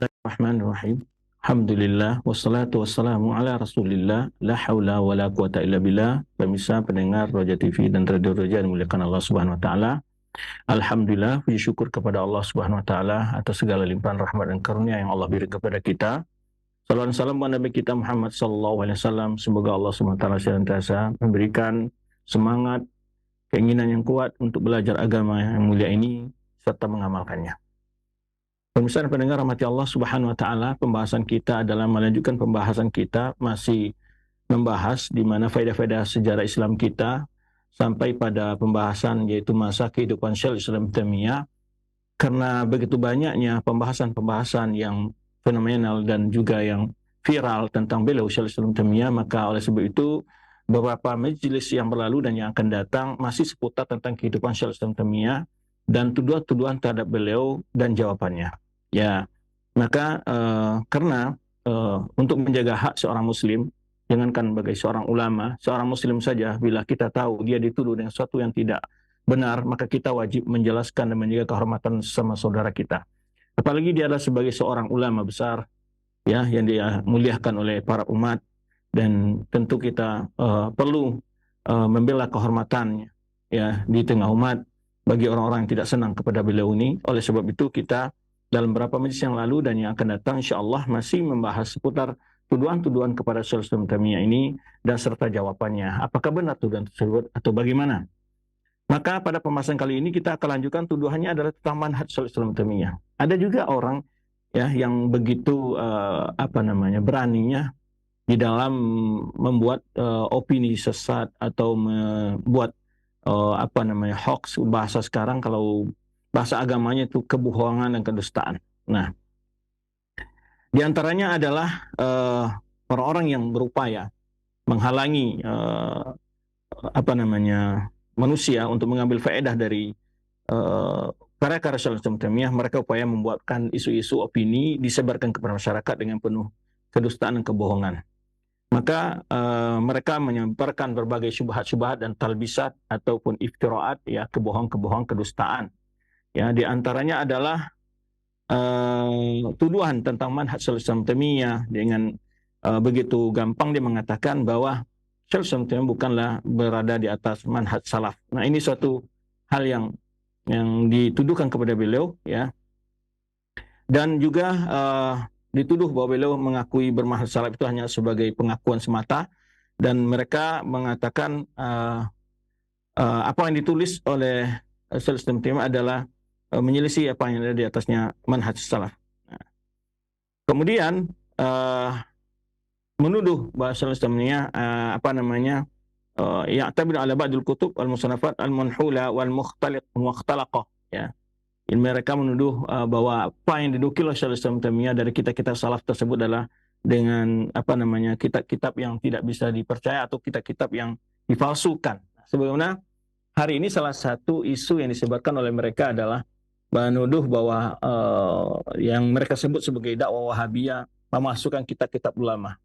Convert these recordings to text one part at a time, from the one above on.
Bismillahirrahmanirrahim. Alhamdulillah wassalatu wassalamu ala Rasulillah la haula wala quwata illa billah. Pemirsa pendengar Roja TV dan Radio Roja yang dimuliakan Allah Subhanahu wa taala. Alhamdulillah, puji syukur kepada Allah Subhanahu wa taala atas segala limpahan rahmat dan karunia yang Allah beri kepada kita. Salawat dan salam kepada Nabi kita Muhammad sallallahu alaihi wasallam. Semoga Allah Subhanahu wa taala senantiasa memberikan semangat, keinginan yang kuat untuk belajar agama yang mulia ini serta mengamalkannya. Pemirsa dan pendengar rahmati Allah Subhanahu wa taala, pembahasan kita adalah melanjutkan pembahasan kita masih membahas di mana faedah-faedah sejarah Islam kita sampai pada pembahasan yaitu masa kehidupan Syaikhul Islam Taimiyah. Karena begitu banyaknya pembahasan-pembahasan yang fenomenal dan juga yang viral tentang beliau Syaikhul Islam Taimiyah, maka oleh sebab itu beberapa majelis yang berlalu dan yang akan datang masih seputar tentang kehidupan Syaikhul Islam Taimiyah dan tuduhan-tuduhan terhadap beliau dan jawabannya. Ya, maka karena untuk menjaga hak seorang muslim, jangankan bagi seorang ulama, seorang muslim saja bila kita tahu dia dituduh dengan sesuatu yang tidak benar, maka kita wajib menjelaskan dan menjaga kehormatan sama saudara kita. Apalagi dia adalah sebagai seorang ulama besar, ya, yang dia muliakan oleh para umat, dan tentu kita perlu membela kehormatannya, ya, di tengah umat bagi orang-orang yang tidak senang kepada beliau ini. Oleh sebab itu kita dalam beberapa majelis yang lalu dan yang akan datang insyaallah masih membahas seputar tuduhan-tuduhan kepada Syaikhul Islam Taimiyah ini dan serta jawabannya. Apakah benar tuduhan tersebut atau bagaimana? Maka pada pembahasan kali ini kita akan lanjutkan tuduhannya adalah tentang manhaj Syaikhul Islam Taimiyah. Ada juga orang, ya, yang begitu beraninya di dalam membuat opini sesat atau membuat hoax, bahasa sekarang kalau bahasa agamanya itu kebohongan dan kedustaan. Nah, di antaranya adalah orang-orang yang berupaya menghalangi manusia untuk mengambil faedah dari karya-karya Syaikhul Islam Taimiyah. Mereka upaya membuatkan isu-isu opini disebarkan kepada masyarakat dengan penuh kedustaan dan kebohongan. Maka mereka menyebarkan berbagai syubhat-syubhat dan talbisat ataupun iftiraat, ya, kebohongan-kebohongan kedustaan. Ya, di antaranya adalah tuduhan tentang manhaj Syaikhul Islam Taimiyah dengan begitu gampang dia mengatakan bahwa Syaikhul Islam Taimiyah bukanlah berada di atas manhaj salaf. Nah, ini suatu hal yang dituduhkan kepada beliau, ya. Dan juga dituduh bahwa beliau mengakui bermanhaj salaf itu hanya sebagai pengakuan semata, dan mereka mengatakan apa yang ditulis oleh Syaikhul Islam Taimiyah adalah menyelisih apa yang ada di atasnya manhaj salaf. Nah, kemudian menuduh bahwa Syaikhul Islam Taimiyah ya'tabiru ala ba'dil kutub al-musannafat al-manhula wal mukhtalaqah, ya. Mereka menuduh bahwa apa yang didukil oleh Syaikhul Islam Taimiyah dari kitab-kitab salaf tersebut adalah dengan kitab-kitab yang tidak bisa dipercaya atau kitab-kitab yang dipalsukan. Sebagaimana hari ini salah satu isu yang disebarkan oleh mereka adalah menuduh bahwa yang mereka sebut sebagai dakwah Wahabiyah memasukkan kitab-kitab ulama.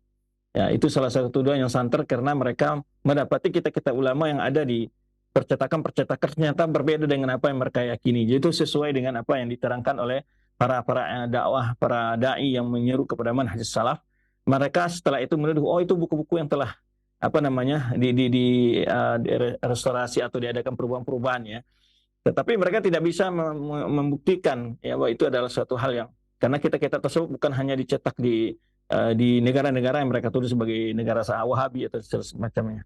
Ya, itu salah satu tuduhan yang santer karena mereka mendapati kitab-kitab ulama yang ada di percetakan ternyata berbeda dengan apa yang mereka yakini. Jadi itu sesuai dengan apa yang diterangkan oleh para dakwah, para dai yang menyeru kepada manhaj salaf. Mereka setelah itu menuduh, oh, itu buku-buku yang telah di restorasi atau diadakan perubahan-perubahan, ya. Tetapi mereka tidak bisa membuktikan, ya, bahwa itu adalah suatu hal yang, karena kitab-kitab tersebut bukan hanya dicetak di negara-negara yang mereka tuduh sebagai negara Wahabi atau semacamnya.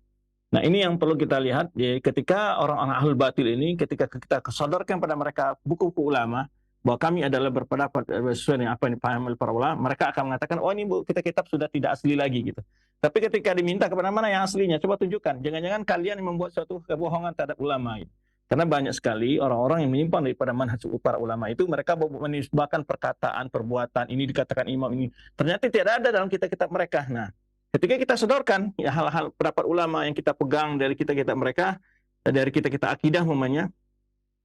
Nah, ini yang perlu kita lihat, ya, ketika orang-orang ahlul batil ini, ketika kita kesodorkan pada mereka buku-buku ulama bahwa kami adalah berpendapat sesuai dengan apa yang dipahami para ulama, mereka akan mengatakan, oh, ini kitab-kitab sudah tidak asli lagi, gitu. Tapi ketika diminta kepada mana yang aslinya, coba tunjukkan. Jangan-jangan kalian yang membuat suatu kebohongan terhadap ulama, gitu. Karena banyak sekali orang-orang yang menyimpang daripada manhaj para ulama itu, mereka menisbahkan perkataan, perbuatan, ini dikatakan imam ini. Ternyata tidak ada dalam kitab-kitab mereka. Nah, ketika kita sodorkan, ya, hal-hal pendapat ulama yang kita pegang dari kitab-kitab mereka, dari kitab-kitab akidah umpamanya,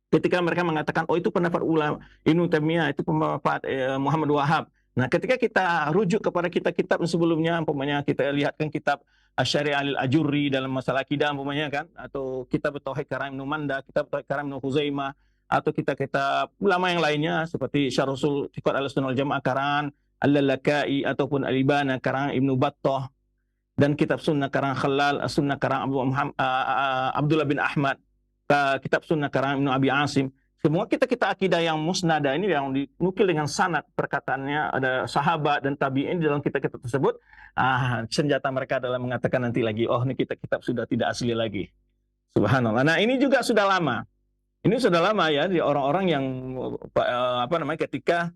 ketika mereka mengatakan, oh, itu pendapat ulama Ibnu Taimiyah, itu pendapat Muhammad Wahab. Nah, ketika kita rujuk kepada kitab-kitab sebelumnya, umpamanya kita lihatkan kitab Asy-Syari'ah al-Ajurri dalam masalah akidah umpamanya, kan, atau kitab Tauhid Karam Ibnu Manda, kitab Tauhid Karam Ibnu Huzaimah, atau kitab-kitab ulama yang lainnya seperti Syarh Ushul Fiqh Ahlussunnah wal Jamaah karangan Al-Lalakai ataupun Al-Ibana karangan Ibnu Battah, dan kitab sunnah karangan Khalal, sunnah karangan Abdullah bin Ahmad, kitab sunnah karangan Ibnu Abi Asim. Semua kita akidah yang musnada ini yang dinukil dengan sanad perkataannya ada sahabat dan tabi'in di dalam kitab-kitab tersebut. Senjata mereka adalah mengatakan nanti lagi, oh ini kitab sudah tidak asli lagi. Subhanallah. Nah ini juga sudah lama. Ini sudah lama ya di orang-orang yang ketika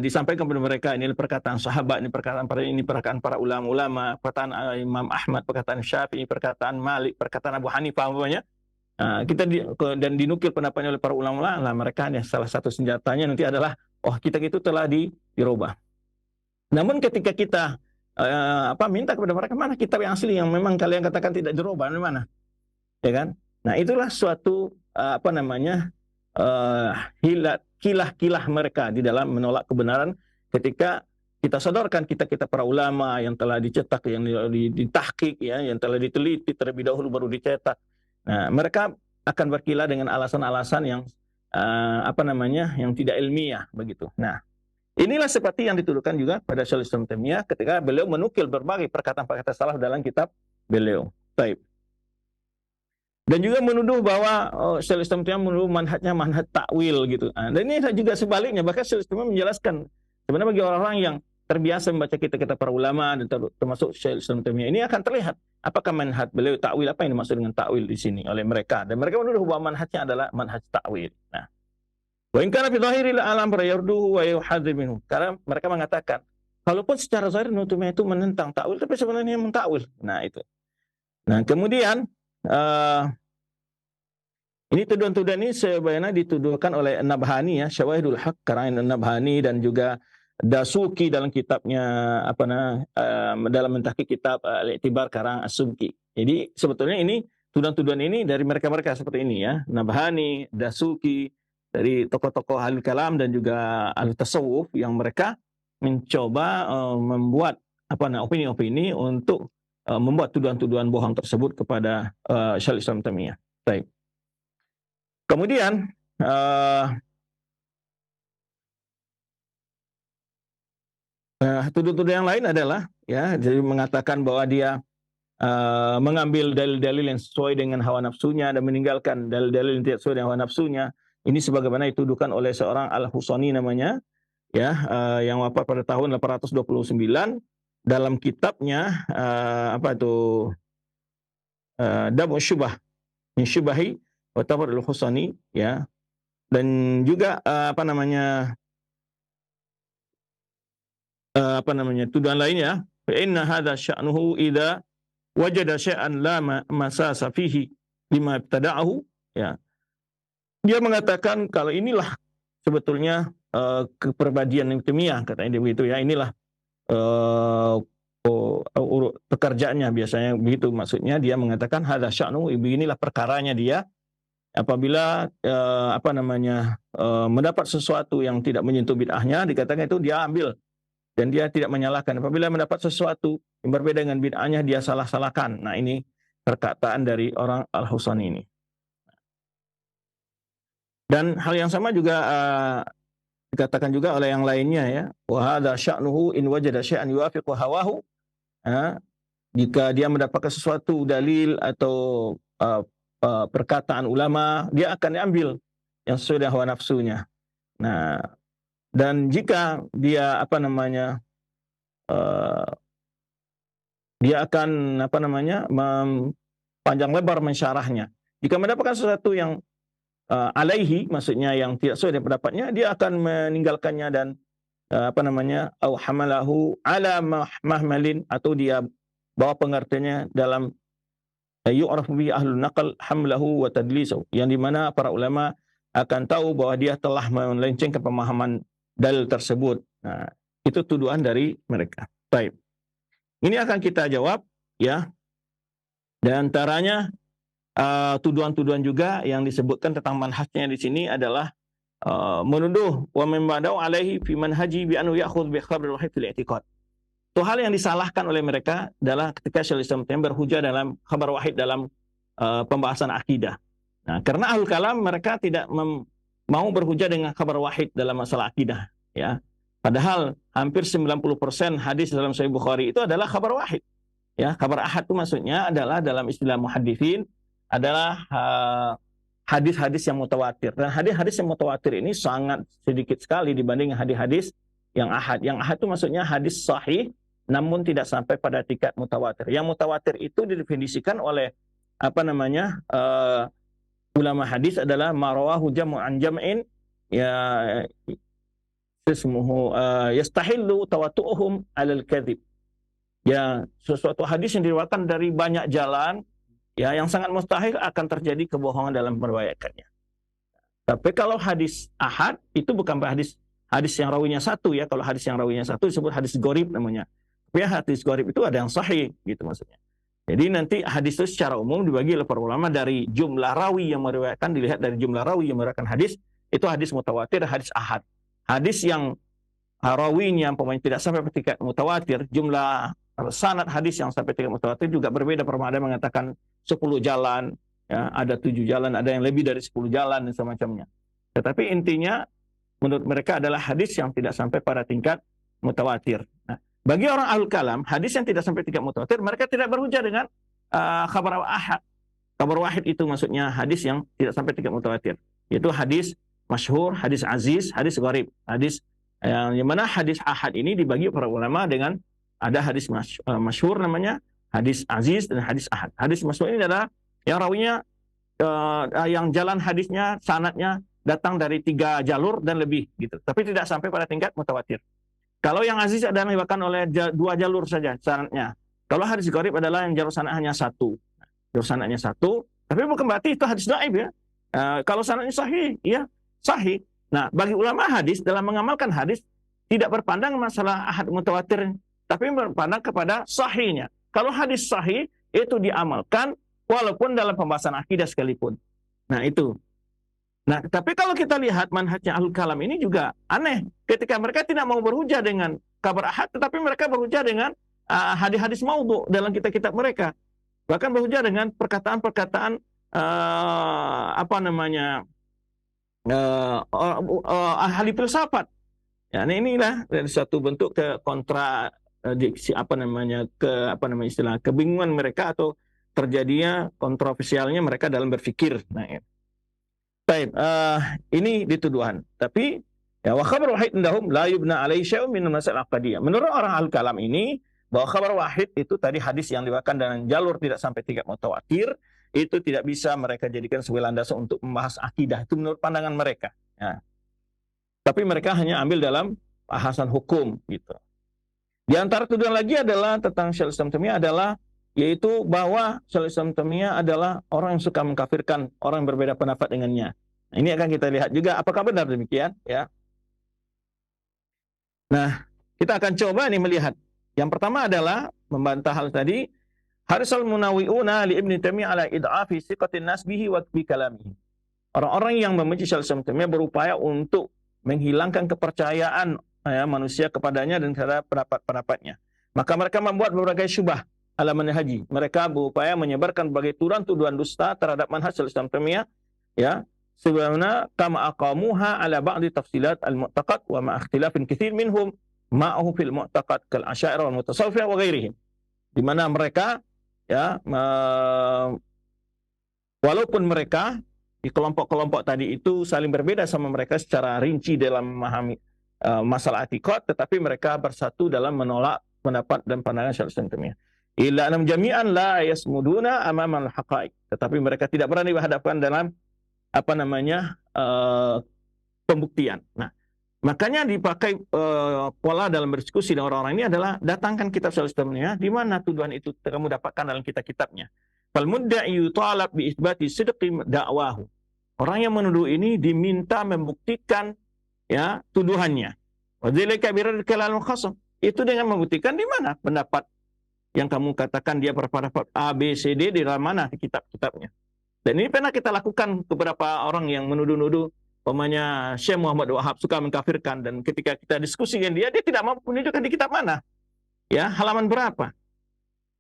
disampaikan kepada mereka ini perkataan sahabat, ini perkataan para ulama-ulama, perkataan Imam Ahmad, perkataan Syafi'i, perkataan Malik, perkataan Abu Hanifah umpamanya. Dan dinukil pendapatnya oleh para ulama, lah mereka salah satu senjatanya nanti adalah kitab itu telah dirubah. Namun ketika kita minta kepada mereka, mana kitab yang asli yang memang kalian katakan tidak dirubah, mana? Ya kan? Nah, itulah suatu kilah-kilah mereka di dalam menolak kebenaran ketika kita sodorkan kitab-kitab para ulama yang telah dicetak, yang ditahqiq ya, yang telah diteliti terlebih dahulu baru dicetak. Nah, mereka akan berkilah dengan alasan-alasan yang yang tidak ilmiah begitu. Nah, inilah seperti yang dituduhkan juga pada Syekhul Islam Taimiyah ketika beliau menukil berbagai perkataan-perkataan salaf dalam kitab beliau. Baik. Dan juga menuduh bahwa Syekhul Islam Taimiyah menuduh manhajnya manhaj takwil gitu. Dan ini juga sebaliknya, bahkan Syekhul Islam menjelaskan sebenarnya bagi orang-orang yang terbiasa membaca kitab-kitab para ulama dan termasuk Syekhul Islam Taimiyah ini akan terlihat apakah manhaj beliau takwil, apa yang dimaksud dengan takwil di sini oleh mereka, dan mereka menuduh bahwa manhajnya adalah manhaj takwil. Nah, wa in kana fi dhahiril alam yarduhu wa yuhadzir minhu. Karena mereka mengatakan walaupun secara zahir nutumnya itu menentang takwil, tapi sebenarnya mentakwil. Nah, itu. Nah, kemudian ini tuduhan-tuduhan ini sebenarnya dituduhkan oleh An-Nabhani ya, Syawahidul Haq karangan An-Nabhani, dan juga Dasuki dalam kitabnya dalam mentahqiq kitab Al-I'tibar karangan As-Subki. Jadi sebetulnya ini tuduhan-tuduhan ini dari mereka-mereka seperti ini ya, Nabhani, Dasuki, dari tokoh-tokoh ahli kalam dan juga ahli tasawuf yang mereka mencoba membuat opini-opini untuk membuat tuduhan-tuduhan bohong tersebut kepada Syekhul Islam Taimiyah. Baik. Kemudian tuduhan-tuduhan yang lain adalah ya, jadi mengatakan bahwa dia mengambil dalil-dalil yang sesuai dengan hawa nafsunya dan meninggalkan dalil-dalil yang tidak sesuai dengan hawa nafsunya. Ini sebagaimana dituduhkan oleh seorang Al-Husani namanya ya, yang wafat pada tahun 829 dalam kitabnya Dabu Syubah min Syubahi wa Tafsir Al-Husani ya, dan juga tuduhan lainnya, fa inna hadza sya'nuhu idza wajada syai'an la masasa fihi lima ibtada'ahu ya. Dia mengatakan kalau inilah sebetulnya kepribadian Taimiyah, katanya dia begitu ya, inilah pekerjaannya biasanya begitu, maksudnya dia mengatakan hadza sya'nuhu, inilah perkaranya dia apabila mendapat sesuatu yang tidak menyentuh bid'ahnya, dikatakan itu dia ambil dan dia tidak menyalahkan. Apabila mendapat sesuatu yang berbeda dengan bid'ahnya, dia salah-salahkan. Nah, ini perkataan dari orang Al-Husani ini. Dan hal yang sama juga dikatakan juga oleh yang lainnya ya. Wa hadza sya'nuhu in wajada syai'an yuwafiqu hawahu. Jika dia mendapatkan sesuatu dalil atau perkataan ulama, dia akan diambil yang sesuai dengan hawa nafsunya. Nah, dan jika dia dia akan panjang lebar mensyarahnya. Jika mendapatkan sesuatu yang alaihi, maksudnya yang tidak sesuai dengan pendapatnya, dia akan meninggalkannya dan au hamalahu ala mahmalin, atau dia bawa pengertiannya dalam yu'rafu bi ahlun naqal hamlahu wa tadlisu, yang dimana para ulama akan tahu bahwa dia telah melencengkan pemahaman dalil tersebut. Nah, itu tuduhan dari mereka. Baik. Ini akan kita jawab ya. Dan antaranya tuduhan-tuduhan juga yang disebutkan tentang manhajnya di sini adalah menuduh wa membadau alaihi fi manhaji bi anhu ya'khudh bi khabril wahid fil i'tiqad. Itu hal yang disalahkan oleh mereka adalah ketika Syekhul Islam Taimiyah berhujah dalam khabar wahid dalam pembahasan akidah. Nah, karena ahlul kalam mereka tidak mau berhujah dengan kabar wahid dalam masalah akidah, ya. Padahal hampir 90% hadis dalam Sahih Bukhari itu adalah kabar wahid. Ya, kabar ahad itu maksudnya adalah dalam istilah muhaditsin adalah hadis-hadis yang mutawatir. Dan hadis-hadis yang mutawatir ini sangat sedikit sekali dibanding hadis-hadis yang ahad. Yang ahad itu maksudnya hadis sahih namun tidak sampai pada tingkat mutawatir. Yang mutawatir itu didefinisikan oleh ulama hadis adalah marawahu jam'an jam'in ya ismuhu yastahillu tawatu'uhum 'alal kadhib. Ya, sesuatu hadis yang diriwayatkan dari banyak jalan ya yang sangat mustahil akan terjadi kebohongan dalam meriwayatkannya. Tapi kalau hadis ahad itu bukan hadis yang rawinya satu ya. Kalau hadis yang rawinya satu disebut hadis gharib namanya. Tapi hadis gharib itu ada yang sahih gitu maksudnya. Jadi nanti hadis itu secara umum dibagi oleh para ulama dari jumlah rawi yang meriwayatkan, dilihat dari jumlah rawi yang meriwayatkan hadis, itu hadis mutawatir, hadis ahad. Hadis yang rawinya umpamanya tidak sampai tingkat mutawatir, jumlah sanad hadis yang sampai tingkat mutawatir juga berbeda. Ada yang mengatakan 10 jalan, ya, ada 7 jalan, ada yang lebih dari 10 jalan dan semacamnya. Tetapi intinya menurut mereka adalah hadis yang tidak sampai pada tingkat mutawatir. Nah, bagi orang ahlul kalam, hadis yang tidak sampai tingkat mutawatir, mereka tidak berhujah dengan kabar ahad. Kabar wahid itu maksudnya hadis yang tidak sampai tingkat mutawatir. Yaitu hadis masyhur, hadis aziz, hadis gharib. Hadis yang mana hadis ahad ini dibagi para ulama dengan ada hadis masyhur namanya, hadis aziz dan hadis ahad. Hadis masyhur ini adalah yang rawinya yang jalan hadisnya, sanadnya datang dari 3 jalur dan lebih gitu. Tapi tidak sampai pada tingkat mutawatir. Kalau yang aziz adalah diriwayatkan oleh 2 jalur saja sanadnya. Kalau hadis gharib adalah yang jalur sanad hanya 1. Jalur sanadnya 1, tapi bukan berarti itu hadis dhaif ya. Kalau sanadnya sahih, ya sahih. Nah, bagi ulama hadis dalam mengamalkan hadis tidak berpandang masalah ahad mutawatir, tapi berpandang kepada sahihnya. Kalau hadis sahih itu diamalkan walaupun dalam pembahasan akidah sekalipun. Nah, itu. Nah, tapi kalau kita lihat manhajnya ahlul kalam ini juga aneh. Ketika mereka tidak mau berhujah dengan kabar ahad, tetapi mereka berhujah dengan hadis-hadis maudhu dalam kitab-kitab mereka. Bahkan berhujah dengan perkataan-perkataan ahli filsafat. Ya, inilah dari satu bentuk kebingungan mereka atau terjadinya kontroversialnya mereka dalam berfikir. Nah, baik, ini dituduhan. Tapi ya wa khabar wahid indahum la yubna alaihi syai'un min masail aqdiyah. Menurut orang ahli kalam ini bahwa kabar wahid itu tadi hadis yang diriwayatkan dengan jalur tidak sampai tingkat mutawatir itu tidak bisa mereka jadikan sebagai landasan untuk membahas akidah. Itu menurut pandangan mereka. Ya. Tapi mereka hanya ambil dalam bahasan hukum gitu. Di antara tuduhan lagi adalah tentang Syaikhul Islam Taimiyah adalah yaitu bahwa Syaikhul Islam Taimiyah adalah orang yang suka mengkafirkan orang yang berbeda pendapat dengannya. Nah, ini akan kita lihat juga apakah benar demikian ya. Nah, kita akan coba nih melihat. Yang pertama adalah membantah hal tadi. Harisal munawi'una li Ibnu Taimiyah ala id'afi siqatin nas bihi wa bi kalamihi. Orang-orang yang membenci Syaikhul Islam Taimiyah berupaya untuk menghilangkan kepercayaan manusia kepadanya dan terhadap pendapat-pendapatnya. Maka mereka membuat berbagai syubah ala manhaji. Mereka berupaya menyebarkan berbagai tuduhan dusta terhadap manhaj Islam Taimiyah ya, sebagaimana kama aqamuha ala ba'di tafsilat al-mu'taqad wa ma ikhtilafin katsir minhum ma'ahu fil mu'taqad kal asy'ariyah wal mutasawwifah wa ghairihim. Di mana mereka ya walaupun mereka di kelompok-kelompok tadi itu saling berbeda sama mereka secara rinci dalam memahami masalah i'tiqad, tetapi mereka bersatu dalam menolak pendapat dan pandangan Syaikhul Islam Taimiyah. Illa anam jami'an la yasmuduna amama al-haqa'iq. Tetapi mereka tidak berani berhadapan dalam pembuktian. Nah, makanya dipakai pola dalam berdiskusi dengan orang-orang ini adalah datangkan kitab Syaikhul Islam Taimiyah, di mana tuduhan itu kamu dapatkan dalam kitab-kitabnya. Fal mudda'i yutalab bi itsbati sidqi da'wahu. Orang yang menuduh ini diminta membuktikan ya tuduhannya. Wa dzalika bi radd kalam khasam. Itu dengan membuktikan di mana pendapat yang kamu katakan dia berpendapat A, B, C, D di dalam mana kitab-kitabnya. Dan ini pernah kita lakukan beberapa orang yang menuduh-nuduh, umpamanya Syekh Muhammad Wahab suka mengkafirkan, dan ketika kita diskusi dengan dia tidak mau menunjukkan di kitab mana, ya halaman berapa.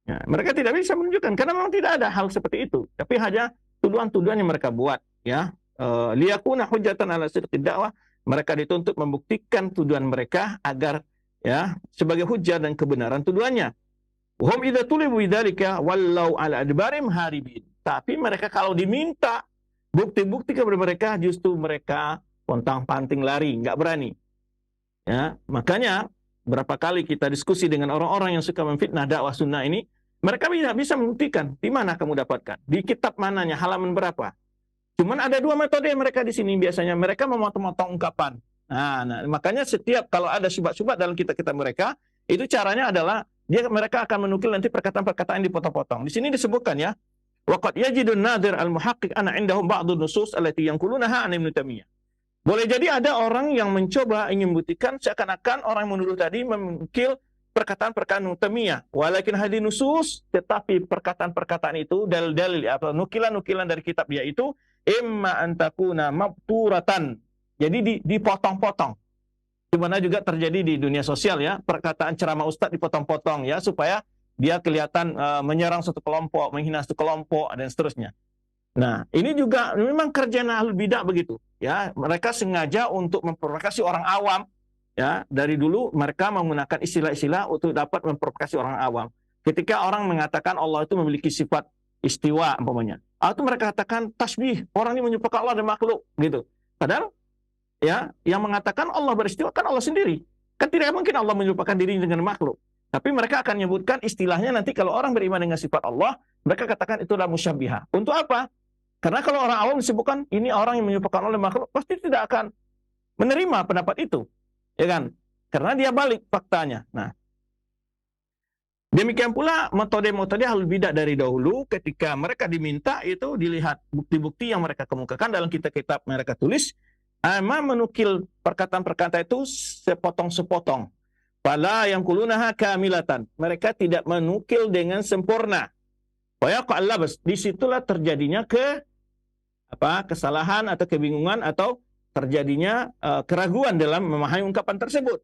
Ya, mereka tidak bisa menunjukkan karena memang tidak ada hal seperti itu. Tapi hanya tuduhan-tuduhan yang mereka buat, ya liyakuna hujjatan ala sidqid dakwah, mereka dituntut membuktikan tuduhan mereka agar ya sebagai hujjah dan kebenaran tuduhannya. Hum idza tulibu bidzalika wallau ala adbarim haribin. Tapi mereka kalau diminta bukti-bukti kepada mereka, justru mereka pontang-panting lari, nggak berani. Ya, makanya berapa kali kita diskusi dengan orang-orang yang suka memfitnah dakwah sunnah ini, mereka tidak bisa membuktikan di mana kamu dapatkan, di kitab mananya, halaman berapa. Cuman ada dua metode mereka di sini biasanya, mereka memotong-motong ungkapan. Nah, makanya setiap kalau ada syubhat-syubhat dalam kitab-kitab mereka, itu caranya adalah mereka akan menukil nanti perkataan-perkataan yang dipotong-potong. Di sini disebutkan ya, waqad yajidun nadir al-muhaqqiq ana indahum ba'dun nusus allati yanqulunaha an Ibnu Taimiyah. Boleh jadi ada orang yang mencoba ingin membuktikan seakan-akan orang yang menuduh tadi menukil perkataan-perkataan Ibnu Taimiyah. Walakin hadis nusus, tetapi perkataan-perkataan itu dalil-dalil atau nukilan-nukilan dari kitab dia itu imma antakuna mabturatan. Jadi dipotong-potong. Di mana juga terjadi di dunia sosial ya, perkataan ceramah ustadz dipotong-potong ya supaya dia kelihatan menyerang satu kelompok, menghina satu kelompok dan seterusnya. Nah, ini juga memang kerjaan ahlul bidah begitu ya. Mereka sengaja untuk memprovokasi orang awam ya. Dari dulu mereka menggunakan istilah-istilah untuk dapat memprovokasi orang awam. Ketika orang mengatakan Allah itu memiliki sifat istiwa umpamanya, atau mereka katakan tasbih, orang ini menyerupakan Allah dan makhluk gitu. Padahal ya, yang mengatakan Allah beristiwa kan Allah sendiri. Kan tidak mungkin Allah menyerupakan dirinya dengan makhluk. Tapi mereka akan menyebutkan istilahnya nanti kalau orang beriman dengan sifat Allah, mereka katakan itulah musyabbihah. Untuk apa? Karena kalau orang awam disebutkan ini orang yang menyerupakan Allah dan makhluk, pasti tidak akan menerima pendapat itu. Ya kan? Karena dia balik faktanya. Nah, demikian pula metode-metode ahlul bidah dari dahulu ketika mereka diminta itu dilihat bukti-bukti yang mereka kemukakan dalam kitab-kitab mereka tulis. Menukil perkataan-perkataan itu sepotong-sepotong. Fala yang kulunaha kamilatan. Mereka tidak menukil dengan sempurna. Fayaqa'al labas. Disitulah terjadinya kesalahan atau kebingungan atau terjadinya keraguan dalam memahami ungkapan tersebut.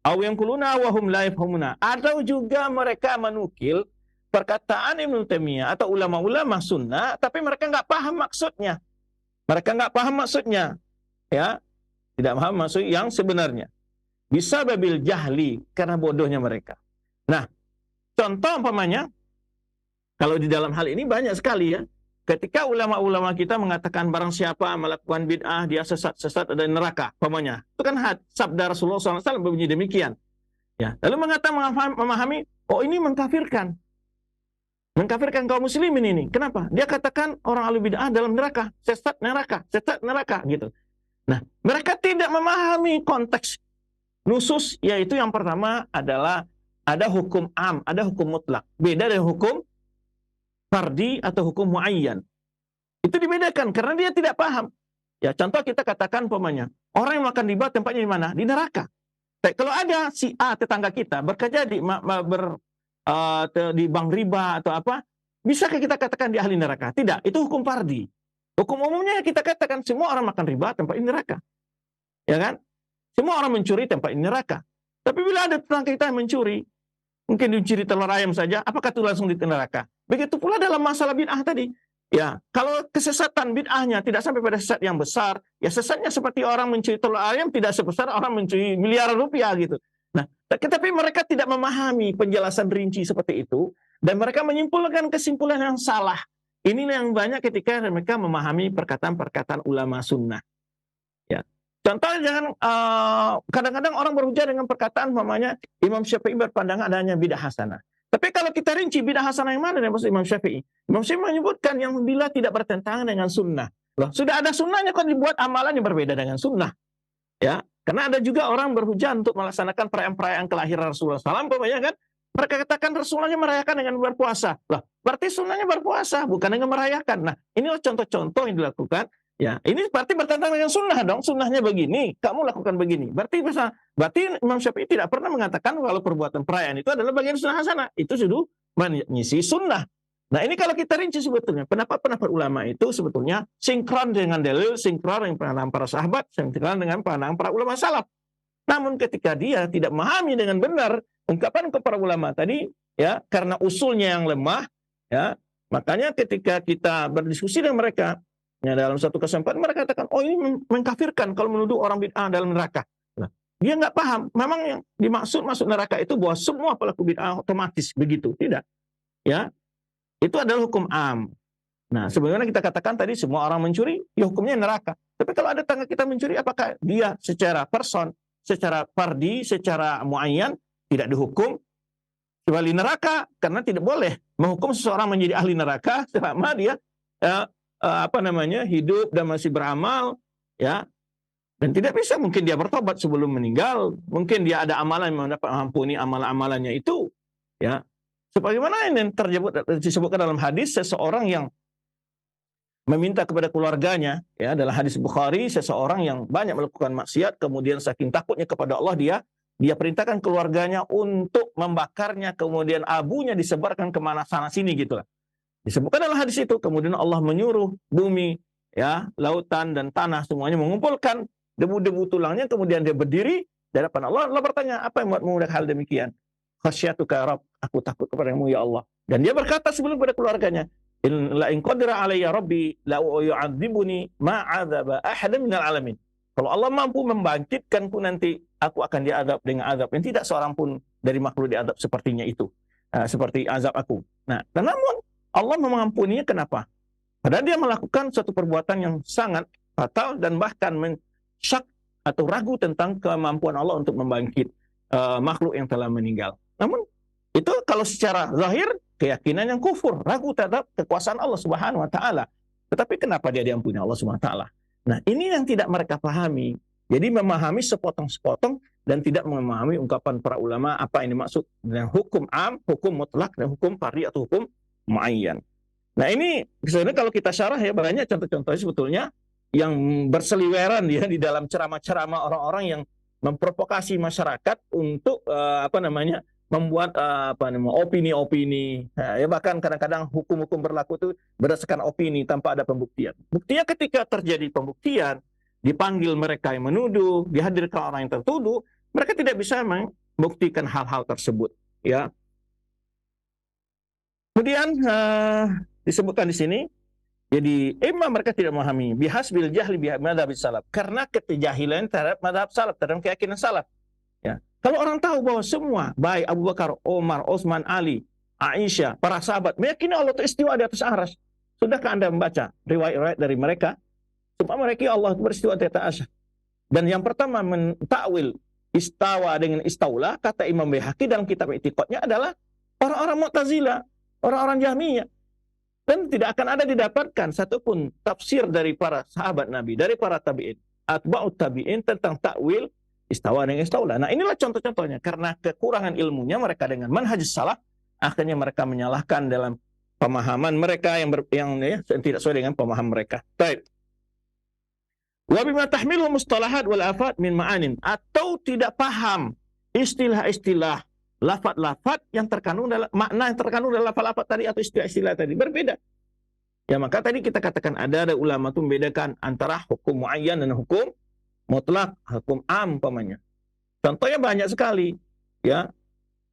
Aw yang kuluna wa hum la yafhamuna. Atau juga mereka menukil perkataan Ibnu Taimiyah atau ulama-ulama sunnah, tapi mereka nggak paham maksudnya. Mereka nggak paham maksudnya. Ya, tidak paham maksud yang sebenarnya. Bisa babil jahli, karena bodohnya mereka. Nah, contoh umpamanya, kalau di dalam hal ini banyak sekali ya. Ketika ulama-ulama kita mengatakan barang siapa melakukan bid'ah, dia sesat ada neraka, umpamanya. Itu kan sabda Rasulullah SAW berbunyi demikian. Ya, lalu mengatakan memahami, oh ini mengkafirkan. Mengkafirkan kaum muslimin ini. Kenapa? Dia katakan orang ahli bid'ah dalam neraka, sesat neraka gitu. Nah, mereka tidak memahami konteks nusus, yaitu yang pertama adalah ada hukum am, ada hukum mutlak. Beda dari hukum fardi atau hukum muayyan. Itu dibedakan karena dia tidak paham. Ya, contoh kita katakan umpamanya, orang yang makan riba tempatnya di mana? Di neraka. Kalau ada si A tetangga kita bekerja di bank riba atau apa, bisakah kita katakan dia ahli neraka? Tidak, itu hukum fardi. Hukum umumnya kita katakan semua orang makan riba tempat ini neraka. Ya kan? Semua orang mencuri tempat ini neraka. Tapi bila ada tetangga kita yang mencuri, mungkin dicuri telur ayam saja, apakah itu langsung di neraka? Begitu pula dalam masalah bid'ah tadi. Ya, kalau kesesatan bid'ahnya tidak sampai pada sesat yang besar, ya sesatnya seperti orang mencuri telur ayam tidak sebesar orang mencuri miliaran rupiah gitu. Nah, tetapi mereka tidak memahami penjelasan rinci seperti itu, dan mereka menyimpulkan kesimpulan yang salah. Inilah yang banyak ketika mereka memahami perkataan-perkataan ulama sunnah. Ya. Contohnya jangan kadang-kadang orang berhujah dengan perkataan namanya Imam Syafi'i berpandangan adanya bidah hasanah. Tapi kalau kita rinci bidah hasanah yang mana yang maksud Imam Syafi'i? Imam Syafi'i menyebutkan yang bila tidak bertentangan dengan sunnah. Loh, sudah ada sunnahnya kok dibuat amalan yang berbeda dengan sunnah. Ya, karena ada juga orang berhujah untuk melaksanakan perayaan-perayaan kelahiran Rasulullah SAW, kan? Mereka katakan Rasulullahnya merayakan dengan berpuasa. Lah, berarti sunnahnya berpuasa, bukan dengan merayakan. Nah, inilah contoh-contoh yang dilakukan. Ya, ini berarti bertentangan dengan sunnah dong. Sunnahnya begini, kamu lakukan begini. Berarti Imam Syafi'i tidak pernah mengatakan kalau perbuatan perayaan itu adalah bagian sunnah hasanah. Itu sudah mengisi sunnah. Nah, ini kalau kita rinci sebetulnya, pendapat-pendapat ulama itu sebetulnya sinkron dengan dalil, sinkron dengan pandangan para sahabat, sinkron dengan pandangan para ulama salaf. Namun ketika dia tidak memahami dengan benar ungkapan para ulama tadi, ya, karena usulnya yang lemah, ya, makanya ketika kita berdiskusi dengan mereka, Ya, dalam satu kesempatan mereka katakan, oh ini mengkafirkan kalau menuduh orang bid'ah dalam neraka. Nah, dia nggak paham, memang yang dimaksud masuk neraka itu bahwa semua pelaku bid'ah otomatis begitu. Tidak. Ya, itu adalah hukum am. Nah, sebenarnya kita katakan tadi semua orang mencuri, ya hukumnya neraka. Tapi kalau ada tetangga kita mencuri, apakah dia secara person, secara fardi, secara muayyan tidak dihukum ahli neraka? Karena tidak boleh menghukum seseorang menjadi ahli neraka selama dia hidup dan masih beramal, ya. Dan tidak bisa mungkin dia bertobat sebelum meninggal, mungkin dia ada amalan yang mendapat ampuni amalan-amalannya itu, ya. Sebagaimana yang disebutkan dalam hadis, seseorang yang meminta kepada keluarganya, ya, dalam hadis Bukhari, seseorang yang banyak melakukan maksiat, kemudian saking takutnya kepada Allah, dia perintahkan keluarganya untuk membakarnya, kemudian abunya disebarkan kemana sana sini gitulah. Disebutkan dalam hadis itu, kemudian Allah menyuruh bumi, ya, lautan dan tanah semuanya mengumpulkan debu-debu tulangnya, kemudian dia berdiri di hadapan Allah. Allah bertanya, apa yang membuatmu hal demikian? Khasyatuka Rabb, aku takut kepadamu ya Allah. Dan dia berkata sebelum pada keluarganya, la in qadara alayya rabbi la yu'adzibuni ma 'adzaba ahadan minal alamin. Kalau Allah mampu membangkitkanku nanti, aku akan diazab dengan azab yang tidak seorang pun dari makhluk diazab sepertinya itu. Seperti azab aku. Nah, namun Allah mengampuninya kenapa? Padahal dia melakukan suatu perbuatan yang sangat fatal dan bahkan syak atau ragu tentang kemampuan Allah untuk membangkit makhluk yang telah meninggal. Namun itu kalau secara zahir keyakinan yang kufur, ragu terhadap kekuasaan Allah Subhanahu wa taala. Tetapi kenapa dia diampuni Allah Subhanahu wa taala? Nah, ini yang tidak mereka pahami. Jadi memahami sepotong-sepotong dan tidak memahami ungkapan para ulama apa yang dimaksud dengan hukum am, hukum mutlak, dan hukum fardhi atau hukum muayyan. Nah, ini sebenarnya kalau kita syarah ya banyak contoh-contohnya sebetulnya yang berseliweran ya di dalam ceramah-ceramah orang-orang yang memprovokasi masyarakat untuk membuat opini-opini. Nah, ya bahkan kadang-kadang hukum-hukum berlaku itu berdasarkan opini tanpa ada pembuktian. Buktinya ketika terjadi pembuktian, dipanggil mereka yang menuduh, dihadirkan orang yang tertuduh, mereka tidak bisa membuktikan hal-hal tersebut. Ya. Kemudian disebutkan di sini, jadi imam mereka tidak memahami bihasbil jahli bihadab salaf, karena kejahilan terhadap madhab salaf, terhadap keyakinan salaf. Ya. Kalau orang tahu bahwa semua, baik Abu Bakar, Umar, Utsman, Ali, Aisyah, para sahabat, meyakini Allah itu istiwa di atas arsy. Sudahkah Anda membaca riwayat-riwayat dari mereka? Semua mereka Allah beristiwa di atas arsy. Dan yang pertama mentakwil istawa dengan istaula, kata Imam Baihaqi dalam kitab I'tiqadnya adalah orang-orang Mu'tazilah, orang-orang Jahmiyah. Dan tidak akan ada didapatkan satupun tafsir dari para sahabat Nabi, dari para tabi'in, atba'ut tabi'in tentang takwil istawa dengan istaula. Nah, inilah contoh-contohnya. Karena kekurangan ilmunya mereka dengan manhaj salaf, akhirnya mereka menyalahkan dalam pemahaman mereka yang tidak sesuai dengan pemahaman mereka. Baik. Wa bima tahmilu mustalahat wal afat min ma'anin, atau tidak paham istilah-istilah, lafaz-lafaz yang terkandung dalam makna yang terkandung dalam lafaz-lafaz tadi atau istilah-istilah tadi berbeda. Ya, maka tadi kita katakan ada ulama itu membedakan antara hukum muayyan dan hukum mutlak, hukum am pamannya. Contohnya banyak sekali, ya.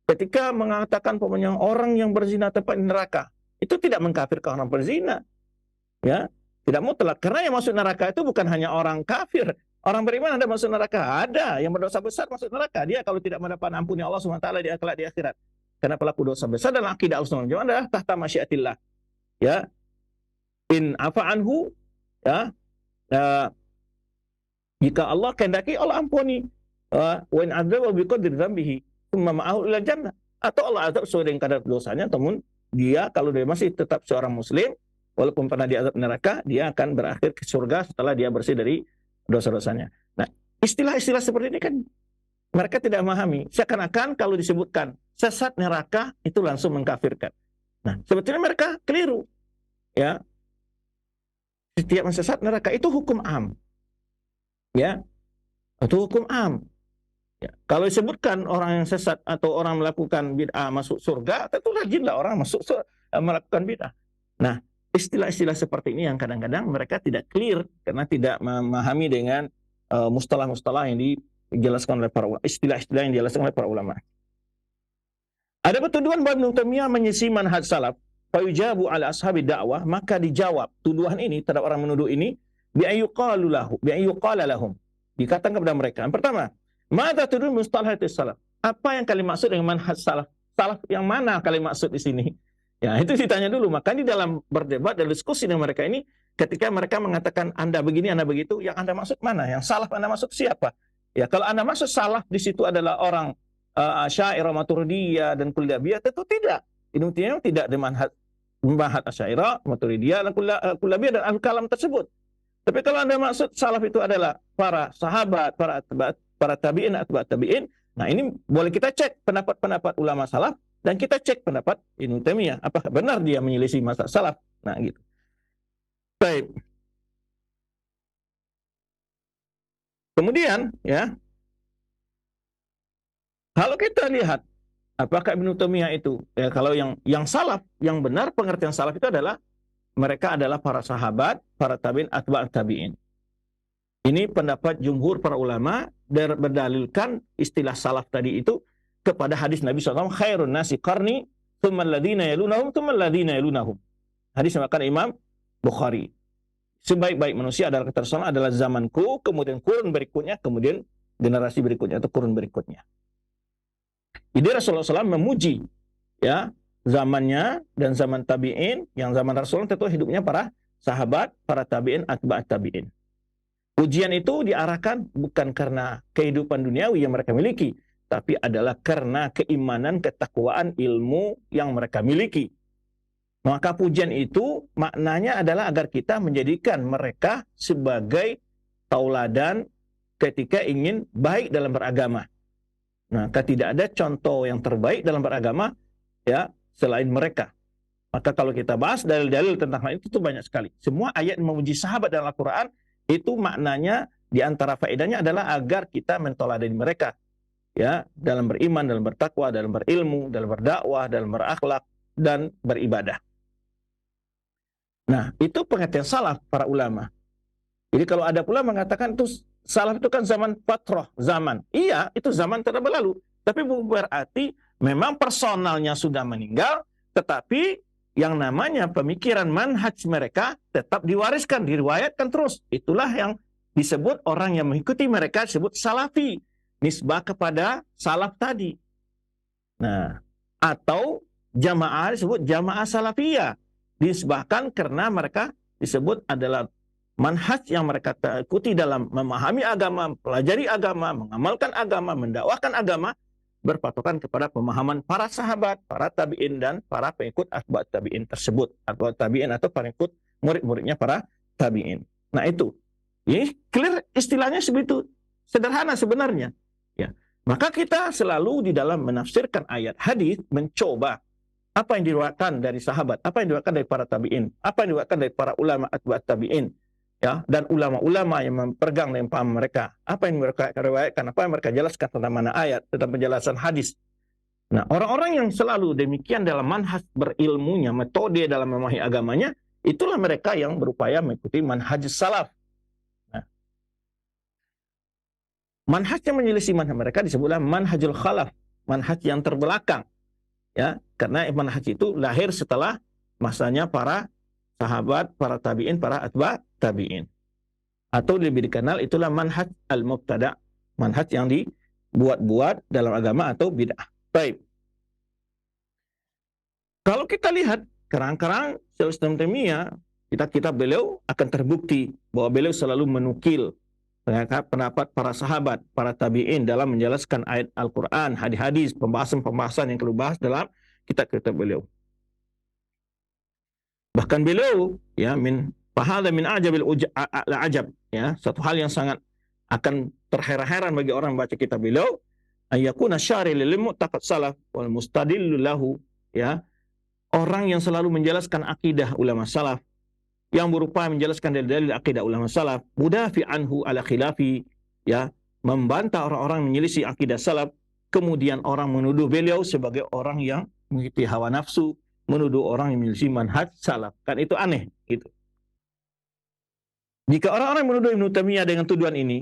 Ketika mengatakan pamannya orang yang berzina tempat di neraka, itu tidak mengkafirkan orang berzina. Ya, tidak mutlak, karena yang masuk neraka itu bukan hanya orang kafir. Orang beriman ada masuk neraka, ada yang berdosa besar masuk neraka. Dia kalau tidak mendapat ampuni Allah SWT di akhirat. Karena pelaku dosa besar dalam akidah Ahlussunnah wal Jamaah adalah tahta masyiatillah. Ya. In afa anhu, ya. Jika Allah kehendaki, Allah ampuni. Wa in adzaba biqadri dzambihi, tsumma ma'ahu ila jannah. Atau Allah azab sesuai dengan kadar dosanya, namun dia kalau dia masih tetap seorang muslim, walaupun pernah diazab neraka, dia akan berakhir ke surga setelah dia bersih dari dosa-dosanya. Nah, istilah-istilah seperti ini kan mereka tidak memahami. Seakan-akan kalau disebutkan sesat neraka itu langsung mengkafirkan. Nah, sebetulnya mereka keliru. Ya. Setiap sesat neraka itu hukum am. Ya. Itu hukum am. Ya. Kalau disebutkan orang yang sesat atau orang melakukan bid'ah masuk surga, tentu rajinlah orang melakukan bid'ah. Nah, istilah-istilah seperti ini yang kadang-kadang mereka tidak clear karena tidak memahami dengan mustalah-mustalah yang dijelaskan oleh para ulama, istilah-istilah yang dijelaskan oleh para ulama. Ada tuduhan bahwa Ibnu Taimiyah menyisi manhaj salaf fayujabu ala ashabi dakwah, maka dijawab tuduhan ini terhadap orang menuduh ini bi ayyuqala lahum, dikatakan kepada mereka. Yang pertama, madza tudun mustalahatis salaf? Apa yang kalian maksud dengan manhaj salaf? Salaf yang mana kalian maksud di sini? Ya, itu ditanya dulu. Maka di dalam berdebat dan diskusi dengan mereka ini, ketika mereka mengatakan Anda begini, Anda begitu, yang Anda maksud mana? Yang salaf Anda maksud siapa? Ya, kalau Anda maksud salaf di situ adalah orang Asy'ariyah, Maturidiyah dan Kullabiyah, tentu tidak. Ini tidak di manhaj Asy'ariyah, Maturidiyah dan Kullabiyah dan Al-Kalam tersebut. Tapi kalau Anda maksud salaf itu adalah para sahabat, para tabi'in, atba'ut tabi'in, nah ini boleh kita cek pendapat-pendapat ulama salaf, dan kita cek pendapat Ibnu Taimiyah, apakah benar dia menyelisih mazhab salaf. Nah, gitu. Baik. Kemudian, ya, kalau kita lihat apakah Ibnu Taimiyah itu, ya, kalau yang salaf, yang benar pengertian salaf itu adalah mereka adalah para sahabat, para tabi'in, atba'ut tabi'in. Ini pendapat jumhur para ulama berdalilkan istilah salaf tadi itu kepada hadis Nabi SAW, khairun nasi qarni, thumma alladhina yalunahum, thumma alladhina yalunahum. Hadis yang akan Imam Bukhari. Sebaik-baik manusia adalah ketersonan adalah zamanku, kemudian kurun berikutnya, kemudian generasi berikutnya atau kurun berikutnya. Jadi Rasulullah SAW memuji, ya, zamannya dan zaman tabi'in, yang zaman Rasulullah tentu hidupnya para sahabat, para tabi'in, atba'ut tabi'in. Pujian itu diarahkan bukan karena kehidupan duniawi yang mereka miliki, tapi adalah karena keimanan, ketakwaan, ilmu yang mereka miliki. Maka pujian itu maknanya adalah agar kita menjadikan mereka sebagai tauladan ketika ingin baik dalam beragama. Maka tidak ada contoh yang terbaik dalam beragama, ya, selain mereka. Maka kalau kita bahas dalil-dalil tentang hal itu banyak sekali. Semua ayat memuji sahabat dalam Al-Quran itu maknanya di antara faedahnya adalah agar kita mentoladani mereka, ya, dalam beriman, dalam bertakwa, dalam berilmu, dalam berdakwah, dalam berakhlak dan beribadah. Nah, itu pengertian salaf para ulama. Jadi kalau ada pula mengatakan itu salaf itu kan zaman fatrah, zaman. Iya, itu zaman telah berlalu. Tapi bukan berarti memang personalnya sudah meninggal, tetapi yang namanya pemikiran manhaj mereka tetap diwariskan, diriwayatkan terus. Itulah yang disebut orang yang mengikuti mereka disebut salafi. Nisbah kepada salaf tadi. Nah, atau jamaah disebut jamaah salafiyah. Disebahkan karena mereka disebut adalah manhaj yang mereka ikuti dalam memahami agama, pelajari agama, mengamalkan agama, mendakwahkan agama, berpatokan kepada pemahaman para sahabat, para tabi'in, dan para pengikut atba'ut tabi'in tersebut. Atba'ut tabi'in atau pengikut murid-muridnya para tabi'in. Nah itu. Ini clear istilahnya sebegitu sederhana sebenarnya. Ya, maka kita selalu di dalam menafsirkan ayat hadis mencoba apa yang diriwayatkan dari sahabat, apa yang diriwayatkan dari para tabi'in, apa yang diriwayatkan dari para ulama atba'ut tabi'in, ya, dan ulama-ulama yang mempergang dan paham mereka, apa yang mereka riwayatkan, apa yang mereka jelaskan tentang mana ayat, tentang penjelasan hadis. Nah, orang-orang yang selalu demikian dalam manhaj berilmunya, metode dalam memahami agamanya, itulah mereka yang berupaya mengikuti manhaj salaf. Manhaj yang menyelisih manhaj mereka disebutlah manhajul khalaf, manhaj yang terbelakang, ya, karena manhaj itu lahir setelah masanya para sahabat, para tabi'in, para atba' tabi'in. Atau lebih dikenal itulah manhaj al-mubtada', manhaj yang dibuat-buat dalam agama atau bid'ah. Baik. Kalau kita lihat kerang-kerang Syaikhul Taimiyah, kita beliau akan terbukti bahwa beliau selalu menukil pendapat para sahabat, para tabi'in dalam menjelaskan ayat Al-Quran, hadis-hadis, pembahasan-pembahasan yang perlu bahas dalam kitab-kitab beliau. Bahkan beliau, ya, fahadha min ajabil ajab, ya, satu hal yang sangat akan terheran-heran bagi orang membaca kitab beliau, ayyakuna syari lil mu'taqad salaf wal mustadillu lahu, ya, orang yang selalu menjelaskan akidah ulama salaf, yang berupa menjelaskan dalil-dalil akidah ulama salaf, mudafi anhu ala khilafi, ya, membantah orang-orang menyelisih akidah salaf, kemudian orang menuduh beliau sebagai orang yang mengikuti hawa nafsu, menuduh orang yang menyelisih manhaj salaf. Kan itu aneh, gitu. Jika orang-orang menuduh Ibnu Taimiyah dengan tuduhan ini,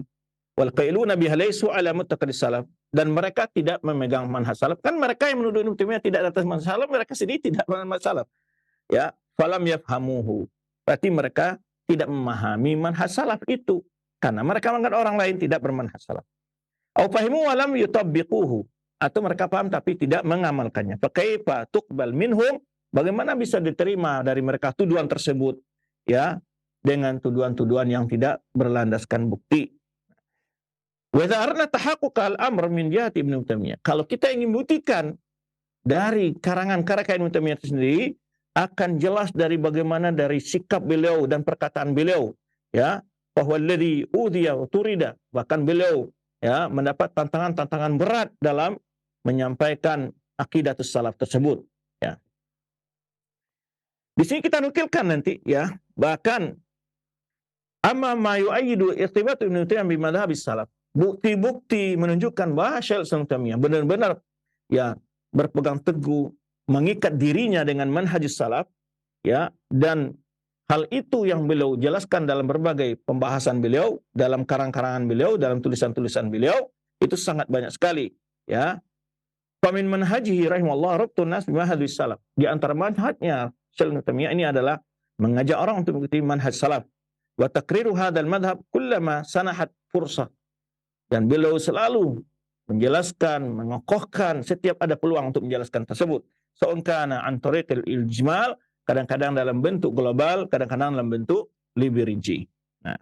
wal qailuna biha laysu ala muttaqid salaf, dan mereka tidak memegang manhaj salaf, kan mereka yang menuduh Ibnu Taimiyah tidak atas manhaj salaf, mereka sendiri tidak manhaj salaf. ya, falam yafhamuhu. Berarti mereka tidak memahami manhaj salaf itu karena mereka menganggap orang lain tidak bermanhaj salaf. Au fahimu wa lam yutabbiquhu, atau mereka paham tapi tidak mengamalkannya. Fa kaifa tuqbal minhum, bagaimana bisa diterima dari mereka tuduhan tersebut, ya, dengan tuduhan-tuduhan yang tidak berlandaskan bukti. Wa idza aradna tahaqquq al-amr min jihati Ibnu Taimiyah. Kalau kita ingin buktikan dari karangan-karangan Ibnu Taimiyah itu sendiri, akan jelas dari bagaimana dari sikap beliau dan perkataan beliau, ya, bahwa alladzi udhiya wa turida, bahkan beliau, ya, mendapat tantangan-tantangan berat dalam menyampaikan aqidatus salaf tersebut, ya. Di sini kita nukilkan nanti, ya, bahkan amma ma yu'ayyidu irtibat Ibnu Taimiyah bi madhhabis salaf. Bukti-bukti menunjukkan bahwa Syekh Ibnu Taimiyah benar-benar, ya, berpegang teguh, mengikat dirinya dengan manhajus salaf, ya, dan hal itu yang beliau jelaskan dalam berbagai pembahasan beliau, dalam karang-karangan beliau, dalam tulisan-tulisan beliau, itu sangat banyak sekali, ya. Famin manhajihi rahimallahu rabtun nas bi manhajis salaf. Di antara manhajnya Syekh Ibnu Taimiyah ini adalah mengajak orang untuk mengikuti manhaj salaf. Wa taqriru hadzal madhhab kullama sanahat fursah. Dan beliau selalu menjelaskan, mengokohkan setiap ada peluang untuk menjelaskan tersebut. Sa'unkana an tariqil ijmal, kadang-kadang dalam bentuk global, kadang-kadang dalam bentuk lebih rinci. Nah,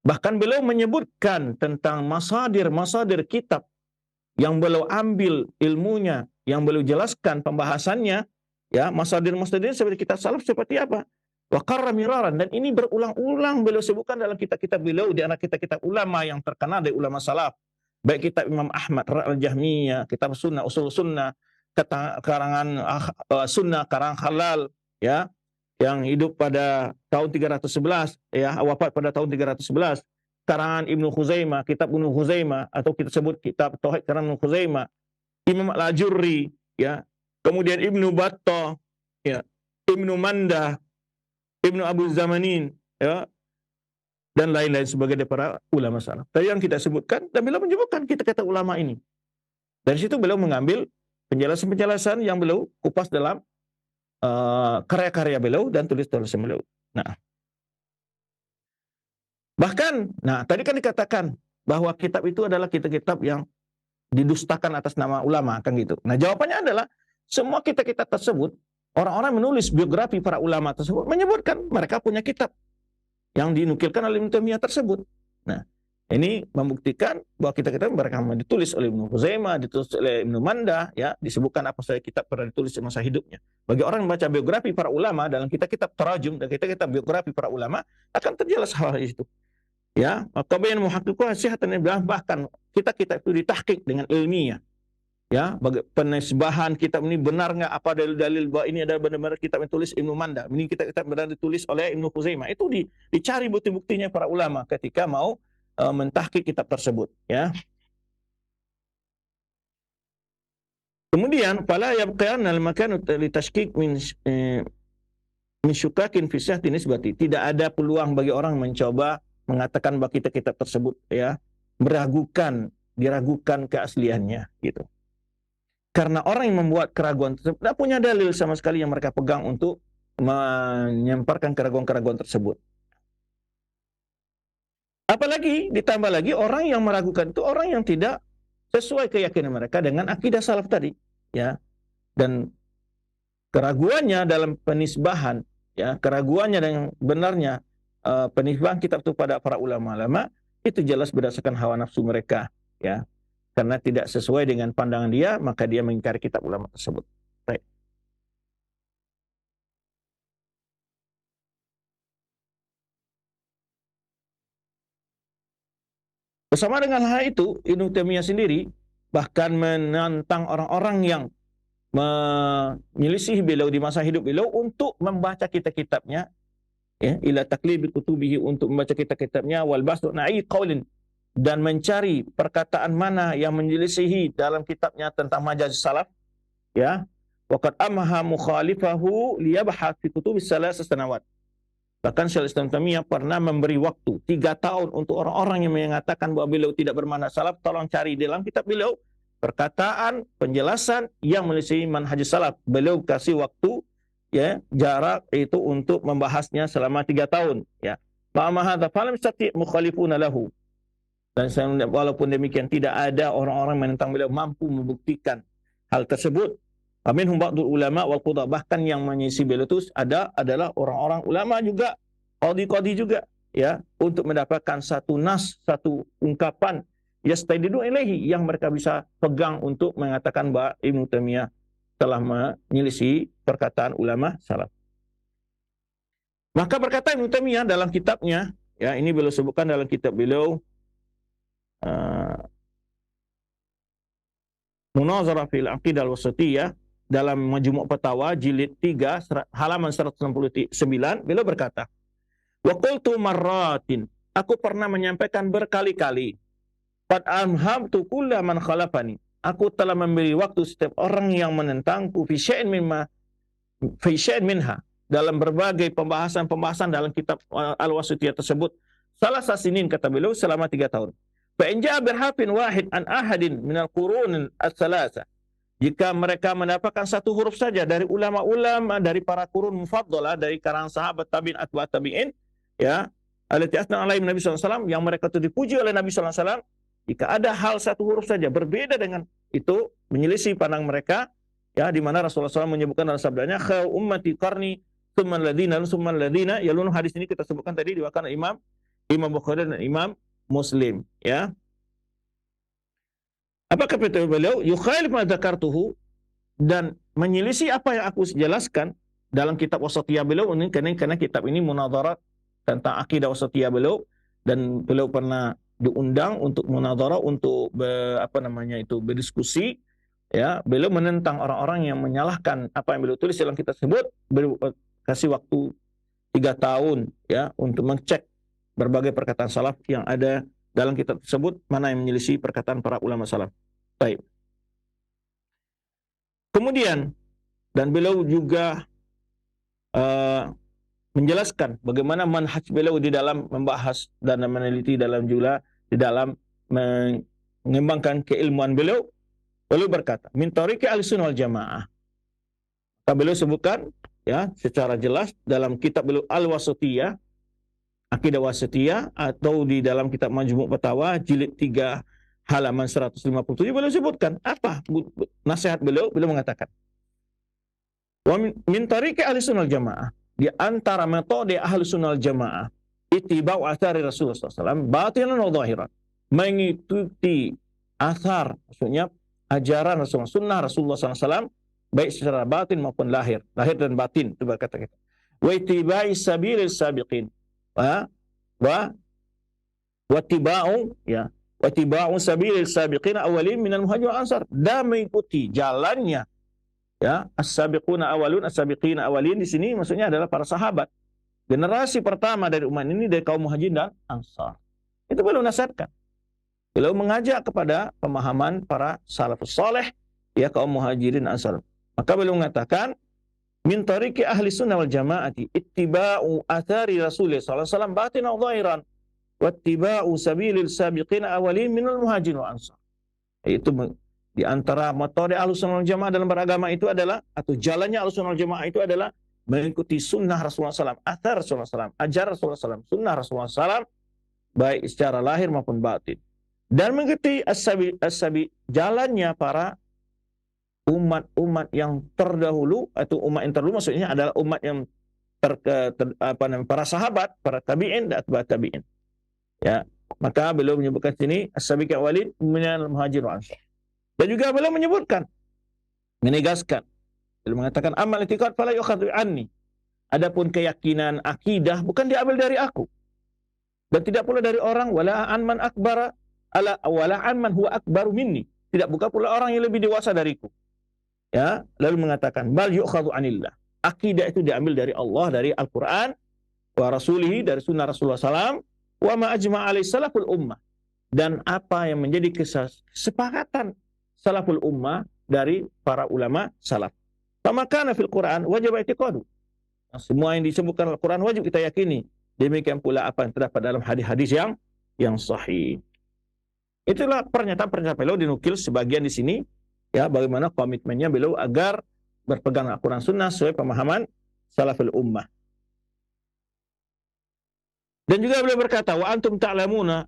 bahkan beliau menyebutkan tentang masadir kitab yang beliau ambil ilmunya, yang beliau jelaskan pembahasannya, ya, masadir seperti kitab salaf seperti apa. Wa qarra miraran, dan ini berulang-ulang beliau sebutkan dalam kitab-kitab beliau, di antara kitab-kitab ulama yang terkenal dari ulama salaf. Baik kitab Imam Ahmad Al-Jahmiyah, kitab Sunnah, Usul Sunnah, karangan Sunnah, karang Halal, ya, yang hidup pada tahun 311, ya, wafat pada tahun 311. Karangan Ibnu Khuzaimah, kitab Ibnu Khuzaimah, atau kita sebut kitab Tauhid karangan Ibnu Khuzaimah. Imam Al-Ajurri, ya, kemudian Ibnu Battah, ya, Ibnu Mandah, Ibnu Abu Zamanin, ya, dan lain-lain sebagai para ulama salaf. Tadi yang kita sebutkan, dan beliau menyebutkan kata-kata ulama ini. Dari situ beliau mengambil penjelasan-penjelasan yang beliau kupas dalam karya-karya beliau dan tulis-tulisan beliau. Nah, bahkan, nah, tadi kan dikatakan bahwa kitab itu adalah kitab-kitab yang didustakan atas nama ulama, kan gitu. Nah, jawabannya adalah semua kitab-kitab tersebut, orang-orang menulis biografi para ulama tersebut menyebutkan mereka punya kitab yang dinukilkan oleh Ibnu Taimiyah tersebut. Nah, ini membuktikan bahwa kitab-kitab mereka ditulis oleh Ibnu Khuzaimah, ditulis oleh Ibnu Mandah, ya, disebutkan apa saja kitab pernah ditulis di masa hidupnya. Bagi orang yang membaca biografi para ulama dalam kitab-kitab tarajum dan kitab-kitab biografi para ulama, akan terjelas hal itu. Ya, qabayan muhaqqiqah sihatan, bahkan kitab-kitab itu ditahqiq dengan ilmiah. Ya, bagi penisbahan kitab ini benar nggak, apa dalil-dalil bahwa ini adalah benar-benar kitab yang ditulis Ibnu Manda, ini kitab-kitab benar ditulis oleh Ibnu Khuzaimah. Itu dicari bukti-buktinya para ulama ketika mau mentahqiq kitab tersebut, ya. Kemudian fala yabqiyan al-makan li tashkik min syukakin fi sihhati nisbati. Tidak ada peluang bagi orang mencoba mengatakan bahwa kitab-kitab tersebut, ya, diragukan keasliannya, gitu. Karena orang yang membuat keraguan tersebut tidak punya dalil sama sekali yang mereka pegang untuk menyemparkan keraguan-keraguan tersebut. Apalagi ditambah lagi orang yang meragukan itu orang yang tidak sesuai keyakinan mereka dengan akidah salaf tadi, ya. Dan keraguannya dalam penisbahan, ya, keraguannya dengan benarnya penisbahan kitab itu pada para ulama-ulama itu jelas berdasarkan hawa nafsu mereka, ya. Karena tidak sesuai dengan pandangan dia, maka dia mengingkari kitab ulama tersebut. Baik. Bersama dengan hal itu, Ibnu Taimiyah sendiri bahkan menantang orang-orang yang menyelisih beliau di masa hidup beliau untuk membaca kitab-kitabnya, ya, ila taklibi kutubihi, untuk membaca kitab-kitabnya, wal basdu na'i qaulin, dan mencari perkataan mana yang menyelisihi dalam kitabnya tentang majaz salaf, ya. Waqad amha mukhalifahu liyabhath fi kutubis salasah sanawat. Bahkan Syekh Islam Taimiyah pernah memberi waktu 3 tahun untuk orang-orang yang mengatakan bahwa beliau tidak bermanhaj salaf, tolong cari dalam kitab beliau perkataan, penjelasan yang menyelisihi manhaj salaf. Beliau kasih waktu ya jarak itu untuk membahasnya selama 3 tahun, ya. Ma'ama hadza falam yastati' mukhalifuna lahu. Dan walaupun demikian tidak ada orang-orang menentang beliau mampu membuktikan hal tersebut. Aminhum ba'dul ulama wal qudha, bahkan yang menyisi beliau itu adalah orang-orang ulama juga, qadhi-qadhi juga, ya, untuk mendapatkan satu nas, satu ungkapan yastaididu ilaihi yang mereka bisa pegang untuk mengatakan bahwa Ibnu Taimiyah telah menyelisih perkataan ulama salaf. Maka berkata Ibnu Taimiyah dalam kitabnya, ya, ini beliau sebutkan dalam kitab beliau Munazarah fil Aqidah al-Wasithiyah, dalam Majmu' Fatawa jilid 3 halaman 169, beliau berkata, wa qultu marratin, aku pernah menyampaikan berkali-kali, qad amhamtu kulla man khalafani, aku telah memberi waktu setiap orang yang menentangku fi syai'in minha, dalam berbagai pembahasan dalam kitab Al-Wasithiyah tersebut, salah sasinin, kata beliau, selama 3 tahun. Fa in ja'a birhafin wahid an ahadin minal qurun ats-tsalasa, jika mereka mendapatkan satu huruf saja dari ulama-ulama dari para qurun mufaddalah, dari kalangan sahabat tabi'in atba tabi'in, ya, allati asna alaihim Nabi sallallahu alaihi wasallam, yang mereka itu dipuji oleh Nabi sallallahu alaihi wasallam, jika ada hal satu huruf saja berbeda dengan itu, menyelisih pandang mereka, ya, di mana Rasulullah SAW menyebutkan dalam sabdanya, khair ummati qarni tsumman ladina, yalun, hadis ini kita sebutkan tadi diwakilkan Imam Bukhari dan Imam Muslim, ya. Apa kata beliau? Yukhalif ma dzakartuhu, dan menyelisih apa yang aku jelaskan dalam kitab Wasithiyah beliau ini, karena kitab ini munadharat tentang akidah Wasithiyah beliau, dan beliau pernah diundang untuk munadharah, untuk berdiskusi, ya. Beliau menentang orang-orang yang menyalahkan apa yang beliau tulis dalam kitab tersebut. Beliau kasih waktu 3 tahun, ya, untuk mengecek berbagai perkataan salaf yang ada dalam kitab tersebut, mana yang menyelisih perkataan para ulama salaf. Baik. Kemudian, dan beliau juga menjelaskan bagaimana manhaj beliau di dalam membahas dan meneliti di dalam mengembangkan keilmuan beliau. Beliau berkata, min tariqi ahlussunnah wal jamaah. Beliau sebutkan, ya, secara jelas dalam kitab beliau Al-Wasithiyah, Aqidah Wasithiyah, atau di dalam kitab Majmu' Fatawa jilid 3 halaman 157, beliau sebutkan apa nasihat beliau. Beliau mengatakan, wa min tariqi ahlussunnah wal jamaah, di antara metode ahlussunnah wal jamaah, ittiba'u athari Rasulullah SAW batinan wa zahiran, mengikuti athar, maksudnya ajaran Rasulullah, sunnah Rasulullah SAW, baik secara batin maupun lahir dan batin, itu berkata kita. Wa ittiba'i sabilil sabiqin, wa tiba'u sabilil sabiqin awalin minal muhajirin wal ansar, dan mengikuti jalannya, ya, as-sabiquna awalun, as-sabiqina awalin di sini maksudnya adalah para sahabat, generasi pertama dari umat ini, dari kaum muhajirin dan ansar. Itu beliau nasihatkan. Beliau mengajak kepada pemahaman para salafus saleh, ya, kaum muhajirin ansar. Maka beliau mengatakan, min tariqi ahli sunnah wal jamaati ittiba'u athari Rasulullah sallallahu alaihi wasallam batinan wa zahiran, wattiba'u sabilil sabiqin awalin minal muhajirin wal ansar. Itu di antara metode Ahlussunnah wal Jamaah dalam beragama itu adalah, atau jalannya Ahlussunnah wal Jamaah itu adalah mengikuti sunnah Rasulullah SAW, athar Rasulullah SAW, ajar Rasulullah SAW, sunnah Rasulullah SAW, baik secara lahir maupun batin, dan mengikuti as-sabi, jalannya para umat-umat yang terdahulu, atau umat yang terdahulu maksudnya adalah umat yang para sahabat, para tabi'in dan atba' tabi'in, ya. Maka beliau menyebutkan sini as-sabiqin awalin minal muhajirin wal ansar. Dan juga beliau menyebutkan, menegaskan, beliau mengatakan, amal i'tiqad fala yu'khadhu anni, adapun keyakinan akidah bukan diambil dari aku, dan tidak pula dari orang, wala an man akbara ala wala an man huwa akbaru minni, tidak bukan pula orang yang lebih dewasa dariku, ya. Lalu mengatakan, bal yu'khadhu anillah, akidah itu diambil dari Allah, dari Al-Quran, wa rasulihi, dari sunnah Rasulullah SAW, wa ma ajma' alaihi salaful ummah, dan apa yang menjadi kesepakatan salaful ummah dari para ulama salaf. Fama kana fil Quran wajib i'tiqadu, semua yang disebutkan Al-Quran wajib kita yakini. Demikian pula apa yang terdapat dalam hadis-hadis yang sahih. Itulah pernyataan beliau, dinukil sebagian di sini, ya, bagaimana komitmennya beliau agar berpegang Al-Quran Sunnah sesuai pemahaman salaful ummah. Dan juga beliau berkata, wa antum ta'lamuna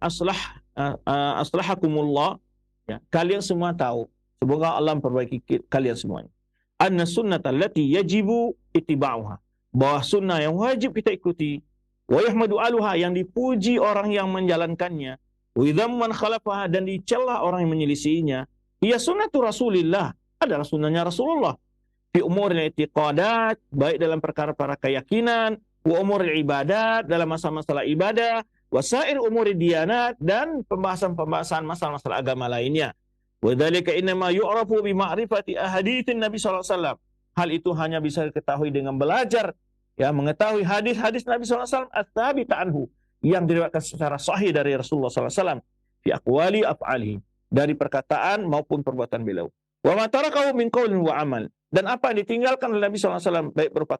aslahakumullah, ya, kalian semua tahu, semoga Allah memperbaiki kalian semuanya. Anna sunnata allati yajibu ittiba'uha, bahwa sunnah yang wajib kita ikuti, wa yahmadu aluha, yang dipuji orang yang menjalankannya, wa idhamman khalafaha, dan dicela orang yang menyelisihinya, ia sunnatu Rasulillah, adalah sunnahnya Rasulullah, fi umuril i'tiqadat, baik dalam perkara-perkara keyakinan, wa umuril ibadat, dalam masalah-masalah ibadah, wasair umuri diyanat, dan pembahasan-pembahasan masalah-masalah agama lainnya. Wa dzalika innama yu'rafu bi ma'rifati ahaditsin Nabi sallallahu alaihi wasallam. Hal itu hanya bisa diketahui dengan belajar, ya, mengetahui hadis-hadis Nabi sallallahu alaihi wasallam ats-tsabita anhu, yang diriwayatkan secara sahih dari Rasulullah sallallahu alaihi wasallam, fi aqwali af'alihi, dari perkataan maupun perbuatan beliau. Wa ma tarakahu min qaulin wa amal, dan apa yang ditinggalkan oleh Nabi sallallahu alaihi wasallam baik berupa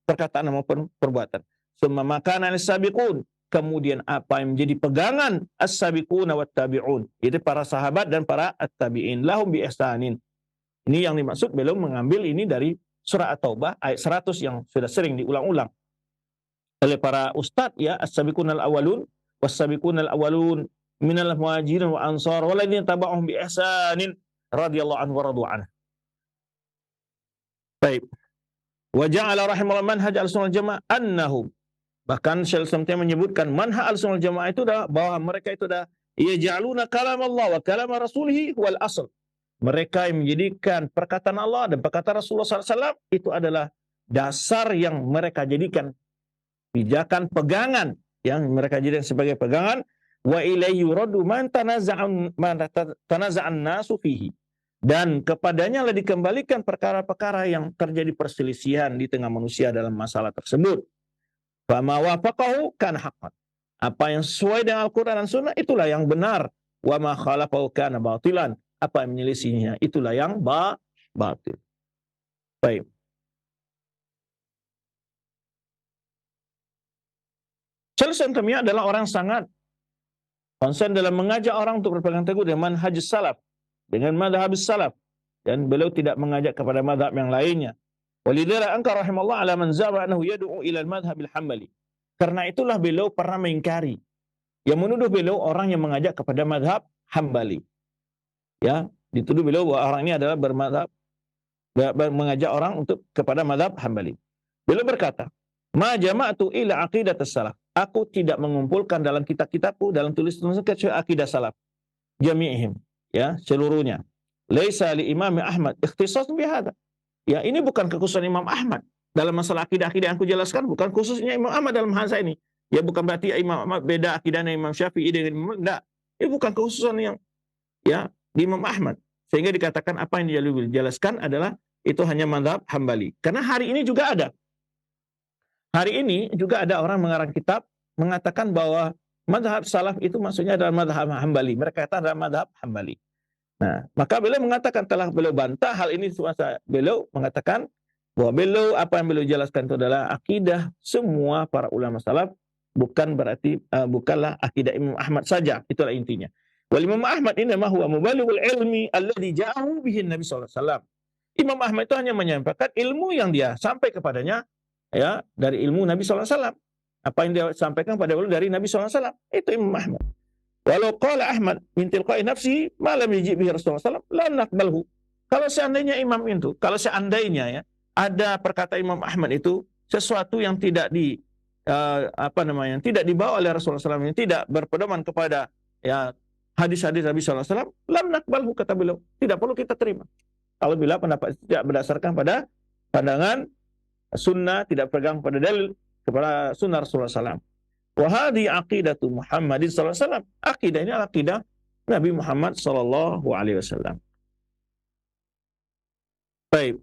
perkataan maupun perbuatan. Summa makana as-sabiqun, kemudian apa yang menjadi pegangan as-sabiquna wat tabi'un, itu para sahabat dan para at-tabi'in, lahum bi ihsanin. Ini yang dimaksud, beliau mengambil ini dari surah At-Taubah ayat 100 yang sudah sering diulang-ulang oleh para ustadz, ya, as-sabiqunal awwalun was-sabiqunal awwalun minal muhajirin wa ansar walladzina tabauhum bi ihsanin radhiyallahu anhu wa radu anhu. Baik. Wa ja'ala rahimahullah manhaj al-sunnah jamaah annahum, bahkan Syekh Islam menyebutkan manhaj al-sunnah jamaah itu dah, bahwa mereka itu dah yaj'aluna kalam Allah wa kalam rasulih wal asl. Mereka yang menjadikan perkataan Allah dan perkataan Rasulullah SAW itu adalah dasar yang mereka jadikan pijakan, pegangan yang mereka jadikan sebagai pegangan. Wa ilayhi yuraddu man tanaza'an nasu fihi, dan kepadanya lah dikembalikan perkara-perkara yang terjadi perselisihan di tengah manusia dalam masalah tersebut. Fama wafaqahu kana haqqan, apa yang sesuai dengan Al-Quran dan Sunnah itulah yang benar. Wa ma khalafahu kana batilan, apa yang menyelisihinya itulah yang batil. Baik. Syekh Islam adalah orang sangat konsen dalam mengajak orang untuk berpegang teguh dengan manhaj salaf, dengan madhab salaf, dan beliau tidak mengajak kepada madhab yang lainnya. Walidhalika angkara rahimallahu ala man zama annahu yad'u ila al-madhhab al-hambali. Karena itulah beliau pernah mengingkari, yang menuduh beliau orang yang mengajak kepada madhab Hambali. Ya, dituduh beliau bahwa orang ini adalah mengajak orang untuk kepada madhab Hambali. Beliau berkata, ma jama'tu ila aqidat as-salaf. Aku tidak mengumpulkan dalam kitab-kitabku, dalam tulis-tulisan kecuali akidah salaf. Jami'ihim, ya, seluruhnya. Laisa li Imam Ahmad ikhtisas bihada. Ya, ini bukan kekhususan Imam Ahmad. Dalam masalah akidah-akidah yang aku jelaskan, bukan khususnya Imam Ahmad dalam hal ini. Ya, bukan berarti Imam Ahmad beda akidahnya Imam Syafi'i dengan Imam Ahmad. Tidak. Ini bukan kekhususan yang, ya, di Imam Ahmad. Sehingga dikatakan apa yang dijelaskan adalah itu hanya mazhab Hambali. Karena hari ini juga ada. Hari ini juga ada orang mengarang kitab mengatakan bahwa mazhab salaf itu maksudnya adalah mazhab Hambali. Mereka kata adalah mazhab Hambali. Nah, maka beliau mengatakan, telah beliau bantah hal ini semasa beliau mengatakan bahwa beliau, apa yang beliau jelaskan itu adalah akidah semua para ulama salaf, bukan berarti bukanlah akidah Imam Ahmad saja. Itulah intinya. Wal Imam Ahmad inma huwa mubalighul ilmi alladhi ja'ahu bihi Nabi sallallahu alaihi wasallam. Imam Ahmad itu hanya menyampaikan ilmu yang dia sampai kepadanya, ya, dari ilmu Nabi sallallahu alaihi wasallam. Apa yang dia sampaikan pada beliau dari Nabi sallallahu alaihi wasallam, itu Imam Ahmad. Walau qala Ahmad min tilqa'i nafsihi ma lam yajib bihi Rasulullah sallallahu alaihi wasallam la naqbalhu. Kalau seandainya imam itu, kalau seandainya, ya, ada perkataan Imam Ahmad itu sesuatu yang tidak tidak dibawa oleh Rasulullah SAW, yang tidak berpedoman kepada, ya, hadis-hadis Nabi SAW, lam naqbalhu, kata beliau, tidak perlu kita terima. Kalau bila pendapat tidak berdasarkan pada pandangan sunnah, tidak pegang pada dalil kepada sunnah Rasulullah SAW. Wahadi aqidatu Muhammadin sallallahu alaihi wasallam. Akidah ini adalah akidah Nabi Muhammad sallallahu alaihi wasallam. Baik.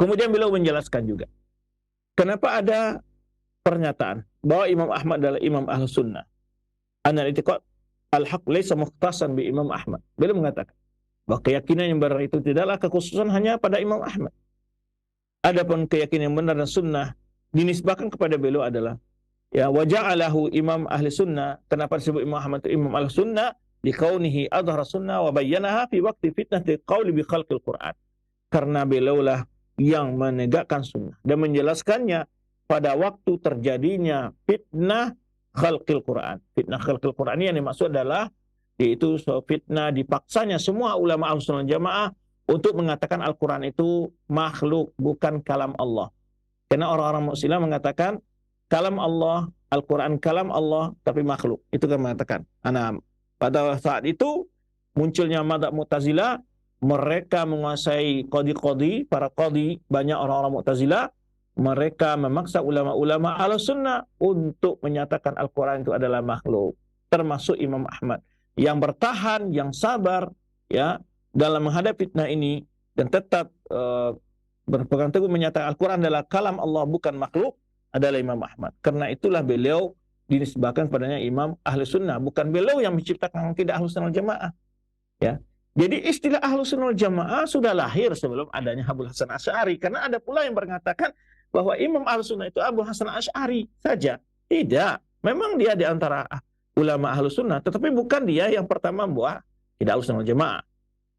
Kemudian beliau menjelaskan juga kenapa ada pernyataan bahwa Imam Ahmad adalah Imam Ahlus Sunnah. Anal i'tiqad al-haq laysa mukhtasan bi Imam Ahmad. Beliau mengatakan bahwa keyakinan yang benar itu tidaklah kekhususan hanya pada Imam Ahmad. Adapun keyakinan yang benar dan sunnah dinisbahkan kepada beliau adalah Ya, wa ja'alahu imam ahli sunnah. Kenapa disebut Imam Ahmad itu imam ahli sunnah? Likaunihi adhara sunnah wa bayyanaha fi waqti fitnati qauli bi khalqil Qur'an. Karena beliaulah yang menegakkan sunnah dan menjelaskannya pada waktu terjadinya fitnah khalqil Quran. Fitnah khalqil Quran ini yang dimaksud adalah yaitu fitnah dipaksanya semua ulama Ahlussunnah wal Jamaah untuk mengatakan Al-Quran itu makhluk, bukan kalam Allah. Karena orang-orang Mu'tazilah mengatakan kalam Allah, Al-Quran kalam Allah, tapi makhluk. Itu kan mengatakan. Nah, pada saat itu munculnya madzhab Mu'tazilah, mereka menguasai qadi-qadi, para qadi, banyak orang-orang Mu'tazilah, mereka memaksa ulama-ulama Ahlussunnah untuk menyatakan Al-Quran itu adalah makhluk. Termasuk Imam Ahmad yang bertahan, yang sabar ya dalam menghadapi fitnah ini dan tetap berpegang teguh menyatakan Al-Quran adalah kalam Allah bukan makhluk adalah Imam Ahmad. Karena itulah beliau dinisbahkan padanya Imam Ahlussunnah, bukan beliau yang menciptakan akidah Ahlussunnah wal Jamaah. Ya. Jadi istilah Ahlussunnah wal Jamaah sudah lahir sebelum adanya Abul Hasan Asy'ari, karena ada pula yang berkatakan bahwa Imam Ahlussunnah itu Abu Hasan Asy'ari saja. Tidak. Memang dia di antara ulama Ahlussunnah, tetapi bukan dia yang pertama membuat akidah Ahlussunnah wal Jamaah.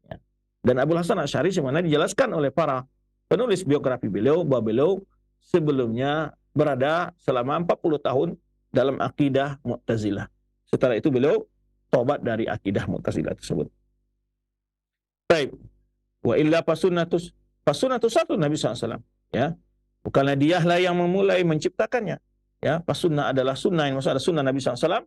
Ya. Dan Abu Hasan Asy'ari sebenarnya dijelaskan oleh para penulis biografi beliau bahwa beliau sebelumnya berada selama 40 tahun dalam akidah Mu'tazilah. Setelah itu beliau tobat dari akidah Mu'tazilah tersebut. Baik. Wa illa fasunnatus satu Nabi SAW. Ya. Bukanlah dialah yang memulai menciptakannya. Ya, sunnah adalah sunnah, yang maksud ada sunnah Nabi SAW.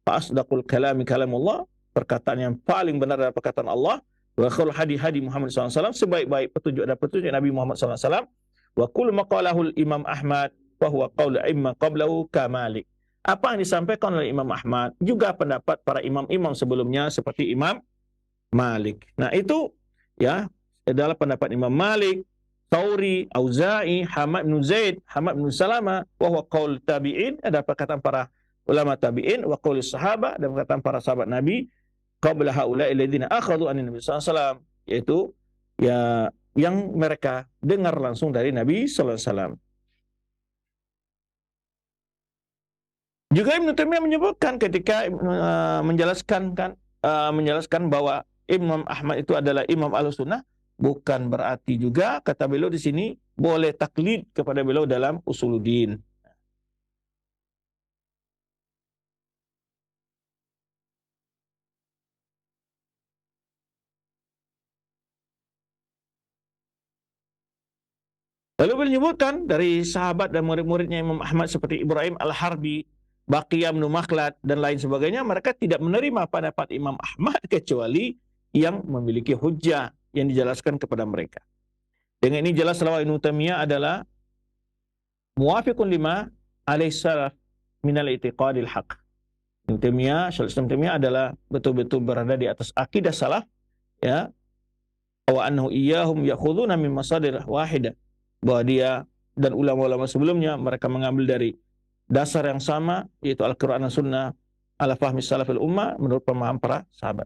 Fa'asdaqul kalami kalamullah, perkataan yang paling benar adalah perkataan Allah. Wa khairul hadi Muhammad SAW, sebaik-baik petunjuk adalah petunjuk Nabi Muhammad SAW. Wa kullu maqalahul Imam Ahmad wa huwa qaulu imma qablahu kamalik. Apa yang disampaikan oleh Imam Ahmad juga pendapat para imam-imam sebelumnya seperti Imam Malik. Nah, itu ya adalah pendapat Imam Malik, Tsauri, Auza'i, Hamad bin Zaid, Hamad bin Salama, wa huwa qaul tabi'in, ada perkataan para ulama tabi'in, wa qaul sahabat, dan perkataan para sahabat Nabi qabla haula'i alladziina akhadhu an Nabi sallallahu alaihi wasallam, yaitu ya yang mereka dengar langsung dari Nabi sallallahu alaihi wasallam. Juga Ibnu Taimiyah menyebutkan ketika menjelaskan bahwa Imam Ahmad itu adalah Imam Ahlussunnah, bukan berarti juga kata beliau di sini boleh taklid kepada beliau dalam usuluddin. Lalu beliau menyebutkan dari sahabat dan murid-muridnya Imam Ahmad seperti Ibrahim Al-Harbi, Baqiyah bin Makhlad dan lain sebagainya, mereka tidak menerima pendapat Imam Ahmad kecuali yang memiliki hujjah yang dijelaskan kepada mereka. Dengan ini jelas bahwa Ibnu Taimiyah adalah muwafiqun lima alaihi salaf minal i'tiqadil haq. Ibnu Taimiyah, Syaikhul Islam Taimiyah adalah betul-betul berada di atas akidah salaf, ya. Wa annahu iyyahum ya'khuduna min masadir wahidah, bahwa dia dan ulama-ulama sebelumnya mereka mengambil dari dasar yang sama, yaitu Al-Quran dan Sunnah ala fahmi salafil ummah, menurut pemahaman para sahabat.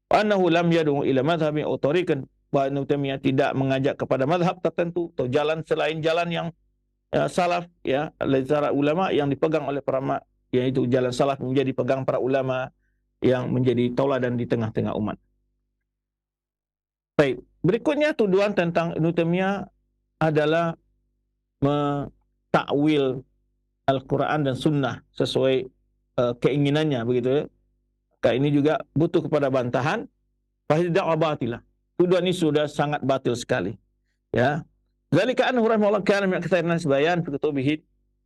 Annahu lam yad'u ila madhhabin aw tariqan, bahwa Ibnu Taimiyah tidak mengajak kepada madhab tertentu atau jalan selain jalan yang salaf, ya, dari ulama yang dipegang oleh para yaitu jalan salaf menjadi pegang para ulama yang menjadi tauladan di tengah-tengah umat. Baik, berikutnya tuduhan tentang Ibnu Taimiyah adalah mentakwil Al-Quran dan Sunnah sesuai keinginannya, begitu ya. Ini juga butuh kepada bantahan. Fahid da'wa batilah. Tuduhan ini sudah sangat batil sekali. Ya. Zalika anhu rahimahullah kana min aktsari nas bayan fi kutubihi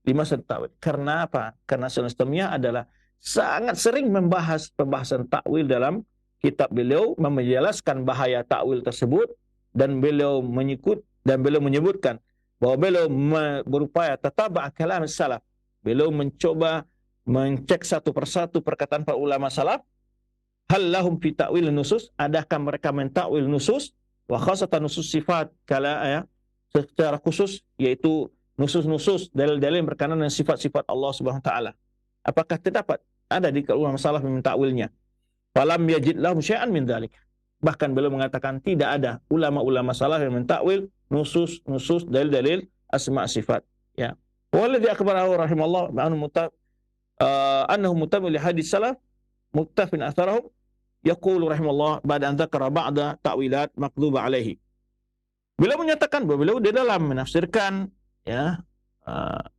lima ta'wil. Karena apa? Karena Syaikhul adalah sangat sering membahas pembahasan takwil dalam kitab beliau, menjelaskan bahaya takwil tersebut, dan beliau menyebutkan bahwa beliau berupaya tataba' kalam salaf. Beliau mencoba mencek satu persatu perkataan para ulama salaf. Hal lahum fi ta'wil nusus, adakah mereka mentakwil nusus, wa khasatan nusus sifat, ya, secara khusus, yaitu nusus-nusus dalil-dalil berkenaan dengan sifat-sifat Allah Subhanahu wa taala. Apakah terdapat ada di ulama salaf yang mentakwilnya? Falam yajid lahum syai'an min dzalik. Bahkan beliau mengatakan tidak ada ulama-ulama salaf yang mentakwil nusus dalil-dalil asma sifat, ya. Walladzi akhbarahu rahimallahu annahu mutamil li hadis salaf muktafin atharahum yaqulu rahimallahu ba'da an dzakara ba'da ta'wilat maqduba alaihi. Beliau menyatakan bahwa beliau di dalam menafsirkan ya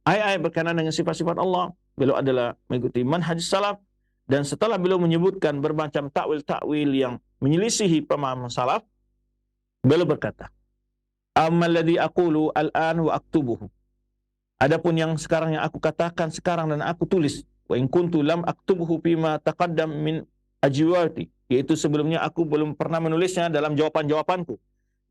ayat-ayat berkenaan dengan sifat-sifat Allah, beliau adalah mengikuti manhaj salaf, dan setelah beliau menyebutkan bermacam takwil-takwil yang menyelisihi pemahaman salaf, beliau berkata, "Ammal ladzi aqulu al-an wa aktubuhu." Adapun yang sekarang yang aku katakan sekarang dan aku tulis, wa in kuntu lam aktubuhu fima taqaddam min ajwati, yaitu sebelumnya aku belum pernah menulisnya dalam jawaban-jawabanku.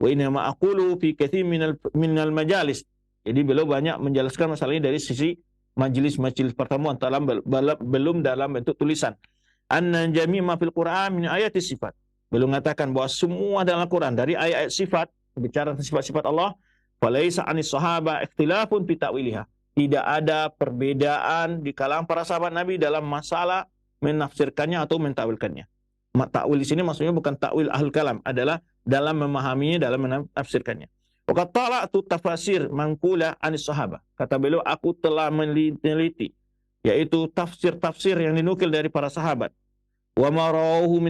Wa inna ma aqulu fi katsir minal majalis. Jadi beliau banyak menjelaskan masalah ini dari sisi majelis-majelis pertemuan, belum dalam bentuk tulisan. Anna jami' ma fil Qur'an min ayati sifat. Beliau mengatakan bahwa semua dalam Al-Quran dari ayat-ayat sifat, bicara tentang sifat-sifat Allah, falaisa anis sahaba ikhtilafun fi ta'wiliha. Tidak ada perbedaan di kalangan para sahabat Nabi dalam masalah menafsirkannya atau mentakwilkannya. Takwil di sini maksudnya bukan takwil ahlul kalam, adalah dalam memahaminya, dalam menafsirkannya. Wa tala'tu tafasir mangkula anis sahaba. Kata beliau, aku telah meneliti, yaitu tafsir-tafsir yang dinukil dari para sahabat. Wa ma rawahu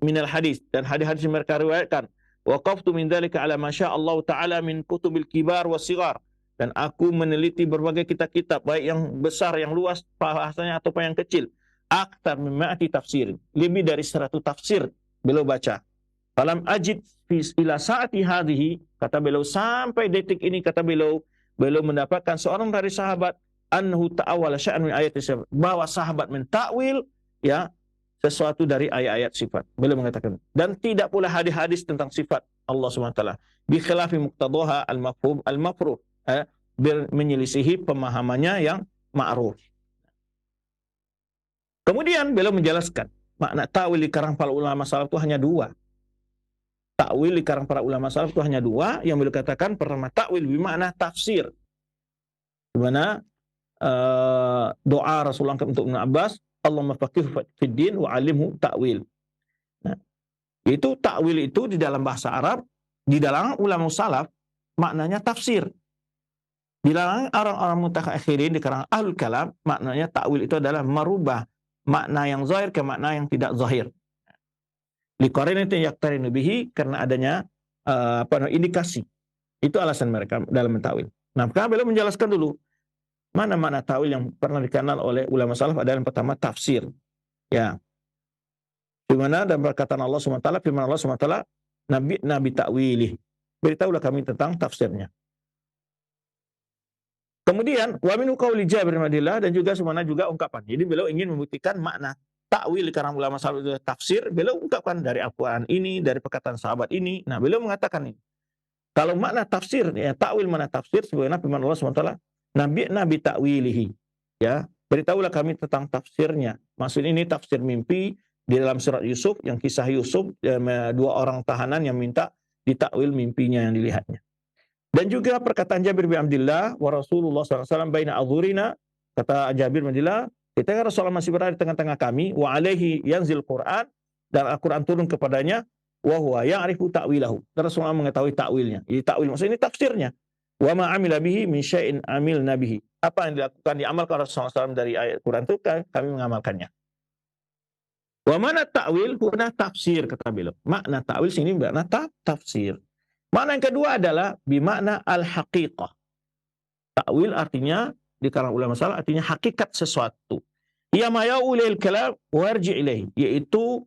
minal hadis, dan hadis-hadis yang mereka riwayatkan. Waqaftu min dzalika ala ma syaa Allah taala min kutubil kibar was sighar, dan aku meneliti berbagai kitab-kitab baik yang besar, yang luas bahasanya ataupun yang kecil. Aktar min ma'ati tafsir, lebih dari 100 tafsir beliau baca. Falam ajid ila saati hadhihi, kata beliau, sampai detik ini kata beliau mendapatkan seorang dari sahabat annahu ta'awwala sya'an min ayati sifat, bahwa sahabat mentakwil ya sesuatu dari ayat-ayat sifat. Beliau mengatakan, dan tidak pula hadis-hadis tentang sifat Allah SWT, bi khilafi muqtadaha al-mafhum al-mafruh, menyelisihi pemahamannya yang ma'ruf. Kemudian beliau menjelaskan makna ta'wil di kalangan para ulama salaf itu hanya dua. Ta'wil di kalangan para ulama salaf itu hanya dua, yang beliau katakan pertama ta'wil bermakna tafsir. Di mana doa Rasulullah untuk Ibnu Abbas, Allahumma faqihhu fid din wa 'allimhu ta'wil. Nah, itu ta'wil itu di dalam bahasa Arab, di dalam ulama salaf maknanya tafsir. Di dalam orang-orang mutaakhirin di kalangan ahlul kalam, maknanya ta'wil itu adalah merubah makna yang zahir ke makna yang tidak zahir. Liqarinatin yaqtarinu bihi, karena adanya indikasi. Itu alasan mereka dalam mentawil. Nah, maka beliau menjelaskan dulu mana makna ta'wil yang pernah dikenal oleh ulama salaf adalah yang pertama tafsir. Ya. Di mana dalam perkataan Allah SWT, firman Allah SWT, Nabi ta'wilih. Beritahulah kami tentang tafsirnya. Kemudian wa min qauli Jabir bin Abdullah, dan juga semuanya juga ungkapan. Jadi beliau ingin membuktikan makna takwil di kalangan ulama salaf itu tafsir, beliau ungkapkan dari Al-Qur'an ini, dari perkataan sahabat ini. Nah, beliau mengatakan ini. Kalau makna tafsir, ya takwil makna tafsir sebagaimana firman Allah SWT, Nabi ta'wilihi. Ya, beritahulah kami tentang tafsirnya. Maksud ini tafsir mimpi di dalam surat Yusuf, yang kisah Yusuf, dua orang tahanan yang minta ditakwil mimpinya yang dilihatnya. Dan juga perkataan Jabir bin Abdullah, wa Rasulullah SAW baina adhurina, kata Jabir bin Abdullah, ketika Rasulullah masih berada di tengah-tengah kami, wa alaihi yanzil Qur'an, dan Al-Quran turun kepadanya, wa huwa ya'rifu ta'wilahu, dan Rasulullah mengetahui ta'wilnya. Jadi ta'wil maksudnya ini tafsirnya. Wa ma amila bihi min syai'in amil nabihi. Apa yang dilakukan, diamalkan Rasulullah SAW dari ayat Quran itu, kami mengamalkannya. Wa mana ta'wil, huna tafsir, kata beliau. Makna ta'wil sini bermakna tafsir. Makna yang kedua adalah bimakna al-haqiqah. Ta'wil artinya di kalangan ulama salaf artinya hakikat sesuatu. Ya ma ya'ulu ilal kalam warji ilaihi, yaitu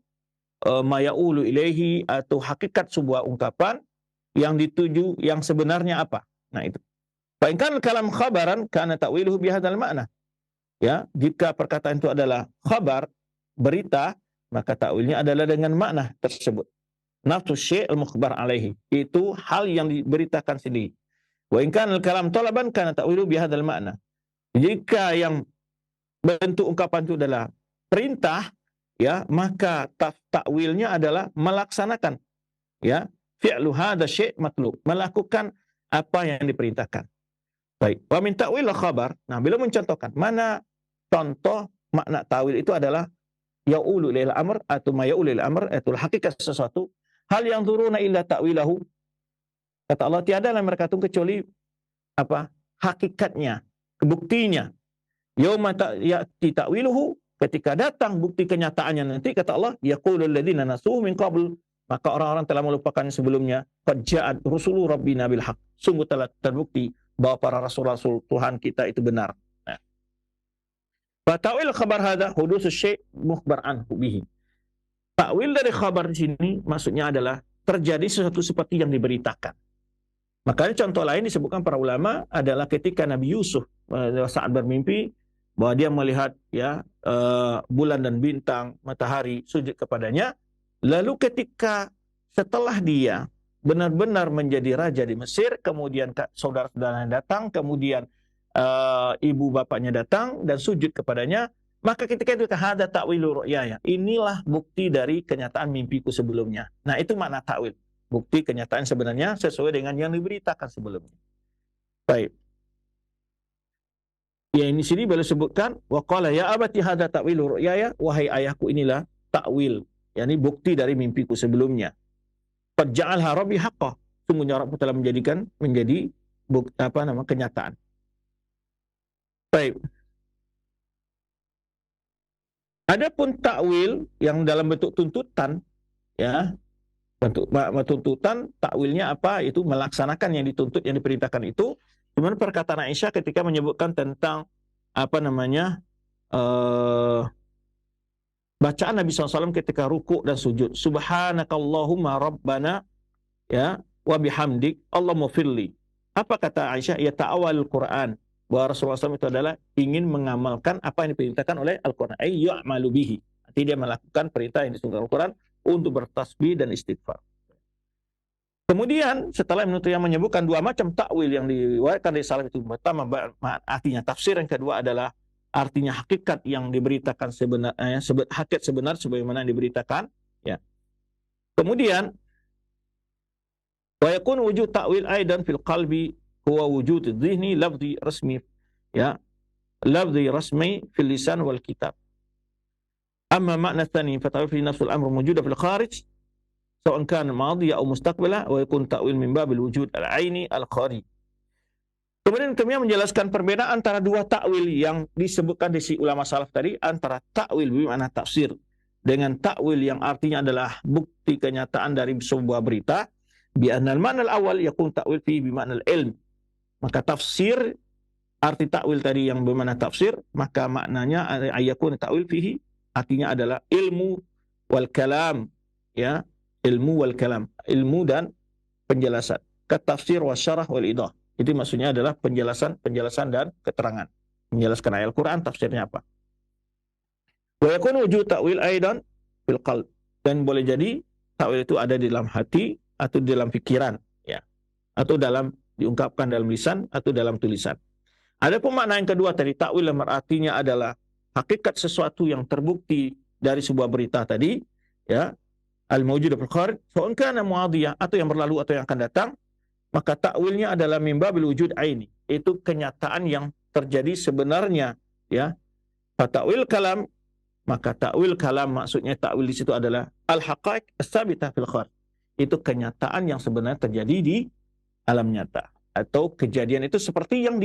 ma ya'ulu ilaihi, atau hakikat sebuah ungkapan yang dituju yang sebenarnya apa. Nah itu. Fa in kana kalam khabaran kana ta'wiluhu bi hadzal makna. Ya, jika perkataan itu adalah khabar, berita, maka ta'wilnya adalah dengan makna tersebut. Nafsu syai' al-mukhbar alaihi, itu hal yang diberitakan sendiri. Wa in kana al-kalam talaban kana ta'wilu bi hadzal makna. Jika yang bentuk ungkapan itu adalah perintah, ya, maka ta'wilnya adalah melaksanakan, ya, fi'lu hadza syai' matlub, melakukan apa yang diperintahkan. Baik, wa min ta'wil khabar. Nah, beliau mencontohkan mana contoh makna ta'wil itu adalah ya'ulu ilal amr, atau ma ya'ulu ilal amr, itu hakikat sesuatu. Hal yang turuna illa ta'wilahu. Kata Allah, tiada yang mereka tunggu kecuali apa? Hakikatnya. buktinya. Yauma ya'ti ta'wiluhu, ketika datang bukti kenyataannya nanti, kata Allah, yaqulul ladzina nasuhu min qabl, maka orang-orang telah melupakan sebelumnya, qad ja'at rusulu rabbina bil haqq, sungguh telah terbukti bahwa para rasul-rasul Tuhan kita itu benar. Nah, fa ta'wil khabar hadza hudusus syai' mukhbar anhu bihi. Takwil dari khabar di sini maksudnya adalah terjadi sesuatu seperti yang diberitakan. Makanya contoh lain disebutkan para ulama adalah ketika Nabi Yusuf saat bermimpi bahwa dia melihat bulan dan bintang, matahari sujud kepadanya. Lalu ketika setelah dia benar-benar menjadi raja di Mesir, kemudian saudara-saudaranya datang, kemudian ibu bapaknya datang dan sujud kepadanya, maka ketika itu hadza ta'wilu ru'yaya, inilah bukti dari kenyataan mimpiku sebelumnya. Nah, itu makna ta'wil. Bukti kenyataan sebenarnya sesuai dengan yang diberitakan sebelumnya. Baik. Ya, ini sini boleh sebutkan wa qala ya abati hadza ta'wilu ru'yaya, wahai ayahku inilah ta'wil, yakni bukti dari mimpiku sebelumnya. Qad ja'alha rabbi haqqan, sungguhnya Rabbku telah menjadi bukti, kenyataan. Baik. Adapun takwil yang dalam bentuk tuntutan, ya, bentuk tuntutan, takwilnya apa? Itu melaksanakan yang dituntut, yang diperintahkan itu. Cuman perkataan Aisyah ketika menyebutkan tentang bacaan Nabi SAW ketika ruku dan sujud, subhanakallahumma rabbana, ya, wa bihamdik Allahumma firli. Apa kata Aisyah? Ya ta'awal Quran, bahwa Rasulullah SAW itu adalah ingin mengamalkan apa yang diperintahkan oleh Al-Quran. Ya'malu bihi. Artinya dia melakukan perintah yang disebutkan Al-Quran untuk bertasbih dan istighfar. Kemudian setelah yang menyebutkan dua macam takwil yang diriwayatkan dari salaf itu, pertama artinya tafsir, yang kedua adalah artinya hakikat yang diberitakan sebenarnya, hakikat sebenar sebagaimana yang diberitakan, ya. Kemudian wa yakun wujud takwil aidan fil qalbi huwa wujud dhihni lafzi rasmi, ya, lafzi rasmi fil lisan wal kitab. Amma makna tsani fa ta'wil fi nafsul amr mawjuda fil kharij sawa'an kana madhiya aw mustaqbala wa yakun ta'wil min babil wujud al-aini al-kharij. Kemudian kami menjelaskan perbedaan antara dua takwil yang disebutkan di si ulama salaf tadi, antara takwil bermakna tafsir dengan takwil yang artinya adalah bukti kenyataan dari sebuah berita. Bi anal ma'na al-awwal yakun ta'wil fi bi ma'na al-ilm. Maka tafsir, arti takwil tadi yang bermakna tafsir, maka maknanya ayakun ta'wil fihi, artinya adalah ilmu wal kalam, ya, ilmu wal kalam, ilmu dan penjelasan. Katafsir wa syarah wal idah. Itu maksudnya adalah penjelasan dan keterangan. Menjelaskan ayat Al-Quran, tafsirnya apa. Wa yakun wujud ta'wil aidan fil qalb. Dan boleh jadi takwil itu ada di dalam hati atau di dalam pikiran, ya, atau diungkapkan dalam lisan atau dalam tulisan. Ada pemakna yang kedua tadi, takwil yang artinya adalah hakikat sesuatu yang terbukti dari sebuah berita tadi, ya, al-mawjud fil kharij, sawa'an kana muadiyah, atau yang berlalu atau yang akan datang, maka takwilnya adalah min babil wujud aini, itu kenyataan yang terjadi sebenarnya, ya. Fa takwil kalam, maka takwil kalam maksudnya takwil di situ adalah al-haqaiq as-sabitah fil kharij, itu kenyataan yang sebenarnya terjadi di alam nyata, atau kejadian itu seperti yang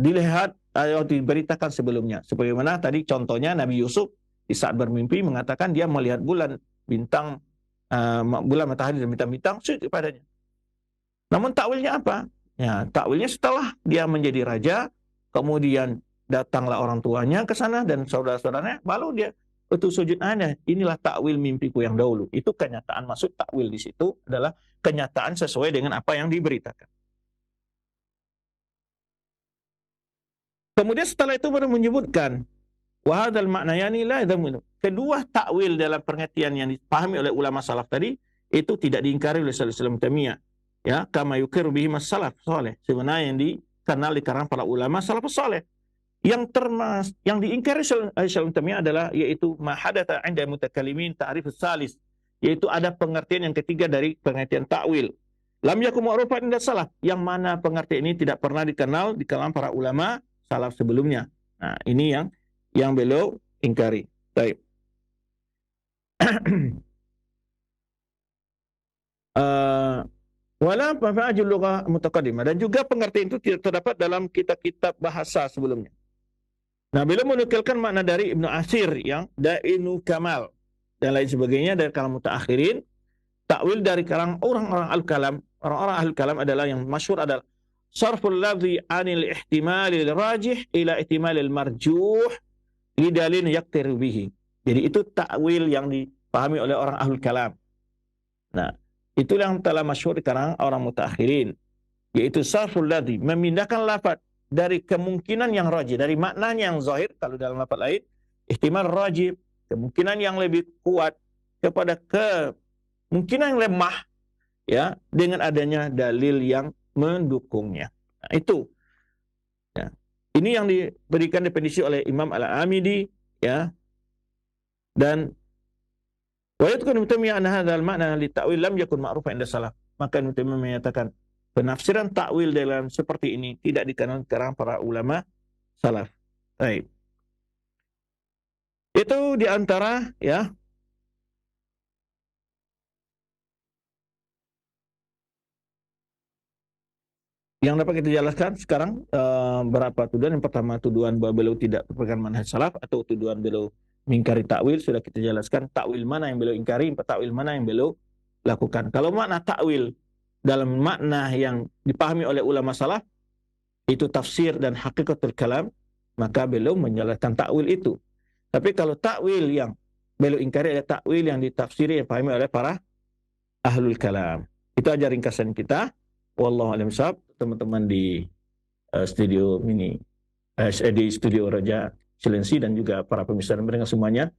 dilihat atau diberitakan sebelumnya. Sebagaimana tadi contohnya Nabi Yusuf di saat bermimpi mengatakan dia melihat bulan, bintang, bulan, matahari dan bintang-bintang sujud kepadanya. Namun takwilnya apa? Ya, takwilnya setelah dia menjadi raja, kemudian datanglah orang tuanya ke sana dan saudara-saudaranya, baru dia itu sujud aneh. Inilah takwil mimpiku yang dahulu. Itu kenyataan, maksud takwil di situ adalah kenyataan sesuai dengan apa yang diberitakan. Kemudian setelah itu baru menyebutkan wa hadzal ma'nayani la yadhamu. Kedua takwil dalam pengertian yang dipahami oleh ulama salaf tadi itu tidak diingkari oleh Syaikhul Islam Taimiyah, ya, kama yukiru bihi salaf saleh, sebenarnya yang dikenal di kalangan para ulama salafus saleh. Yang diingkari Syaikhul Taimiyah adalah yaitu ma hadatha 'inda mutakallimin ta'rif salis, yaitu ada pengertian yang ketiga dari pengertian takwil. Lam yakun ma'rufan inda salaf, yang mana pengertian ini tidak pernah dikenal di kalangan para ulama salaf sebelumnya. Nah, ini yang beliau ingkari. Baik. Wala mafajul lughah mutaqaddimah, dan juga pengertian itu tidak terdapat dalam kitab-kitab bahasa sebelumnya. Nah, beliau menukilkan makna dari Ibnu Asir yang Dainu Kamal dan lain sebagainya dari kalangan mutaakhirin. Takwil dari kalangan orang-orang al-kalam, orang-orang ahli kalam adalah yang masyhur adalah sarful lafzi anil ihtimalil rajih ila ihtimalil marjuh lidalin yaktir bihi. Jadi itu takwil yang dipahami oleh orang ahli kalam. Nah, itu yang telah masyhur di kalangan orang mutaakhirin, yaitu sarful lafzi, memindahkan lafaz dari kemungkinan yang rajih, dari maknanya yang zahir kalau dalam lafaz lain, ihtimal rajih, kemungkinan yang lebih kuat, kepada kemungkinan yang lemah, ya, dengan adanya dalil yang mendukungnya. Nah, itu. Ya. Ini yang diberikan definisi oleh Imam Al-Amidi, ya. Dan wa yadhkuru Ibnu Taimiyah anna hadzal ma'na li ta'wil lam yakun ma'rufan inda salaf. Maka Ibnu Taimiyah menyatakan penafsiran takwil dalam seperti ini tidak dikenal karena para ulama salaf. Baik. Itu di antara, ya, yang dapat kita jelaskan sekarang, berapa tuduhan. Yang pertama, tuduhan bahwa beliau tidak berpegang manhaj salaf, atau tuduhan beliau mengingkari takwil. Sudah kita jelaskan takwil mana yang beliau ingkari, takwil mana yang beliau lakukan. Kalau makna takwil dalam makna yang dipahami oleh ulama salaf itu tafsir dan hakikatul kalam, maka beliau menjelaskan takwil itu. Tapi kalau takwil yang beliau ingkari adalah takwil yang ditafsiri, yang dipahami oleh para ahlul kalam. Itu aja ringkasan kita. Wallahu a'lam bishawab. Teman-teman di studio mini, di studio Raja Silensi, dan juga para pemirsa dan pendengar semuanya.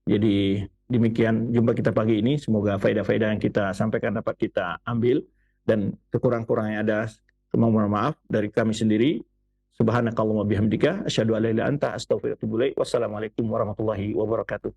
Jadi demikian jumpa kita pagi ini. Semoga faedah-faedah yang kita sampaikan dapat kita ambil, dan kekurang-kurangan yang ada mohon maaf dari kami sendiri. Subhanakallahumma bihamdika asyhadu an la ilaha illa anta astaghfiruka wa atubu ilaik. Wassalamualaikum warahmatullahi wabarakatuh.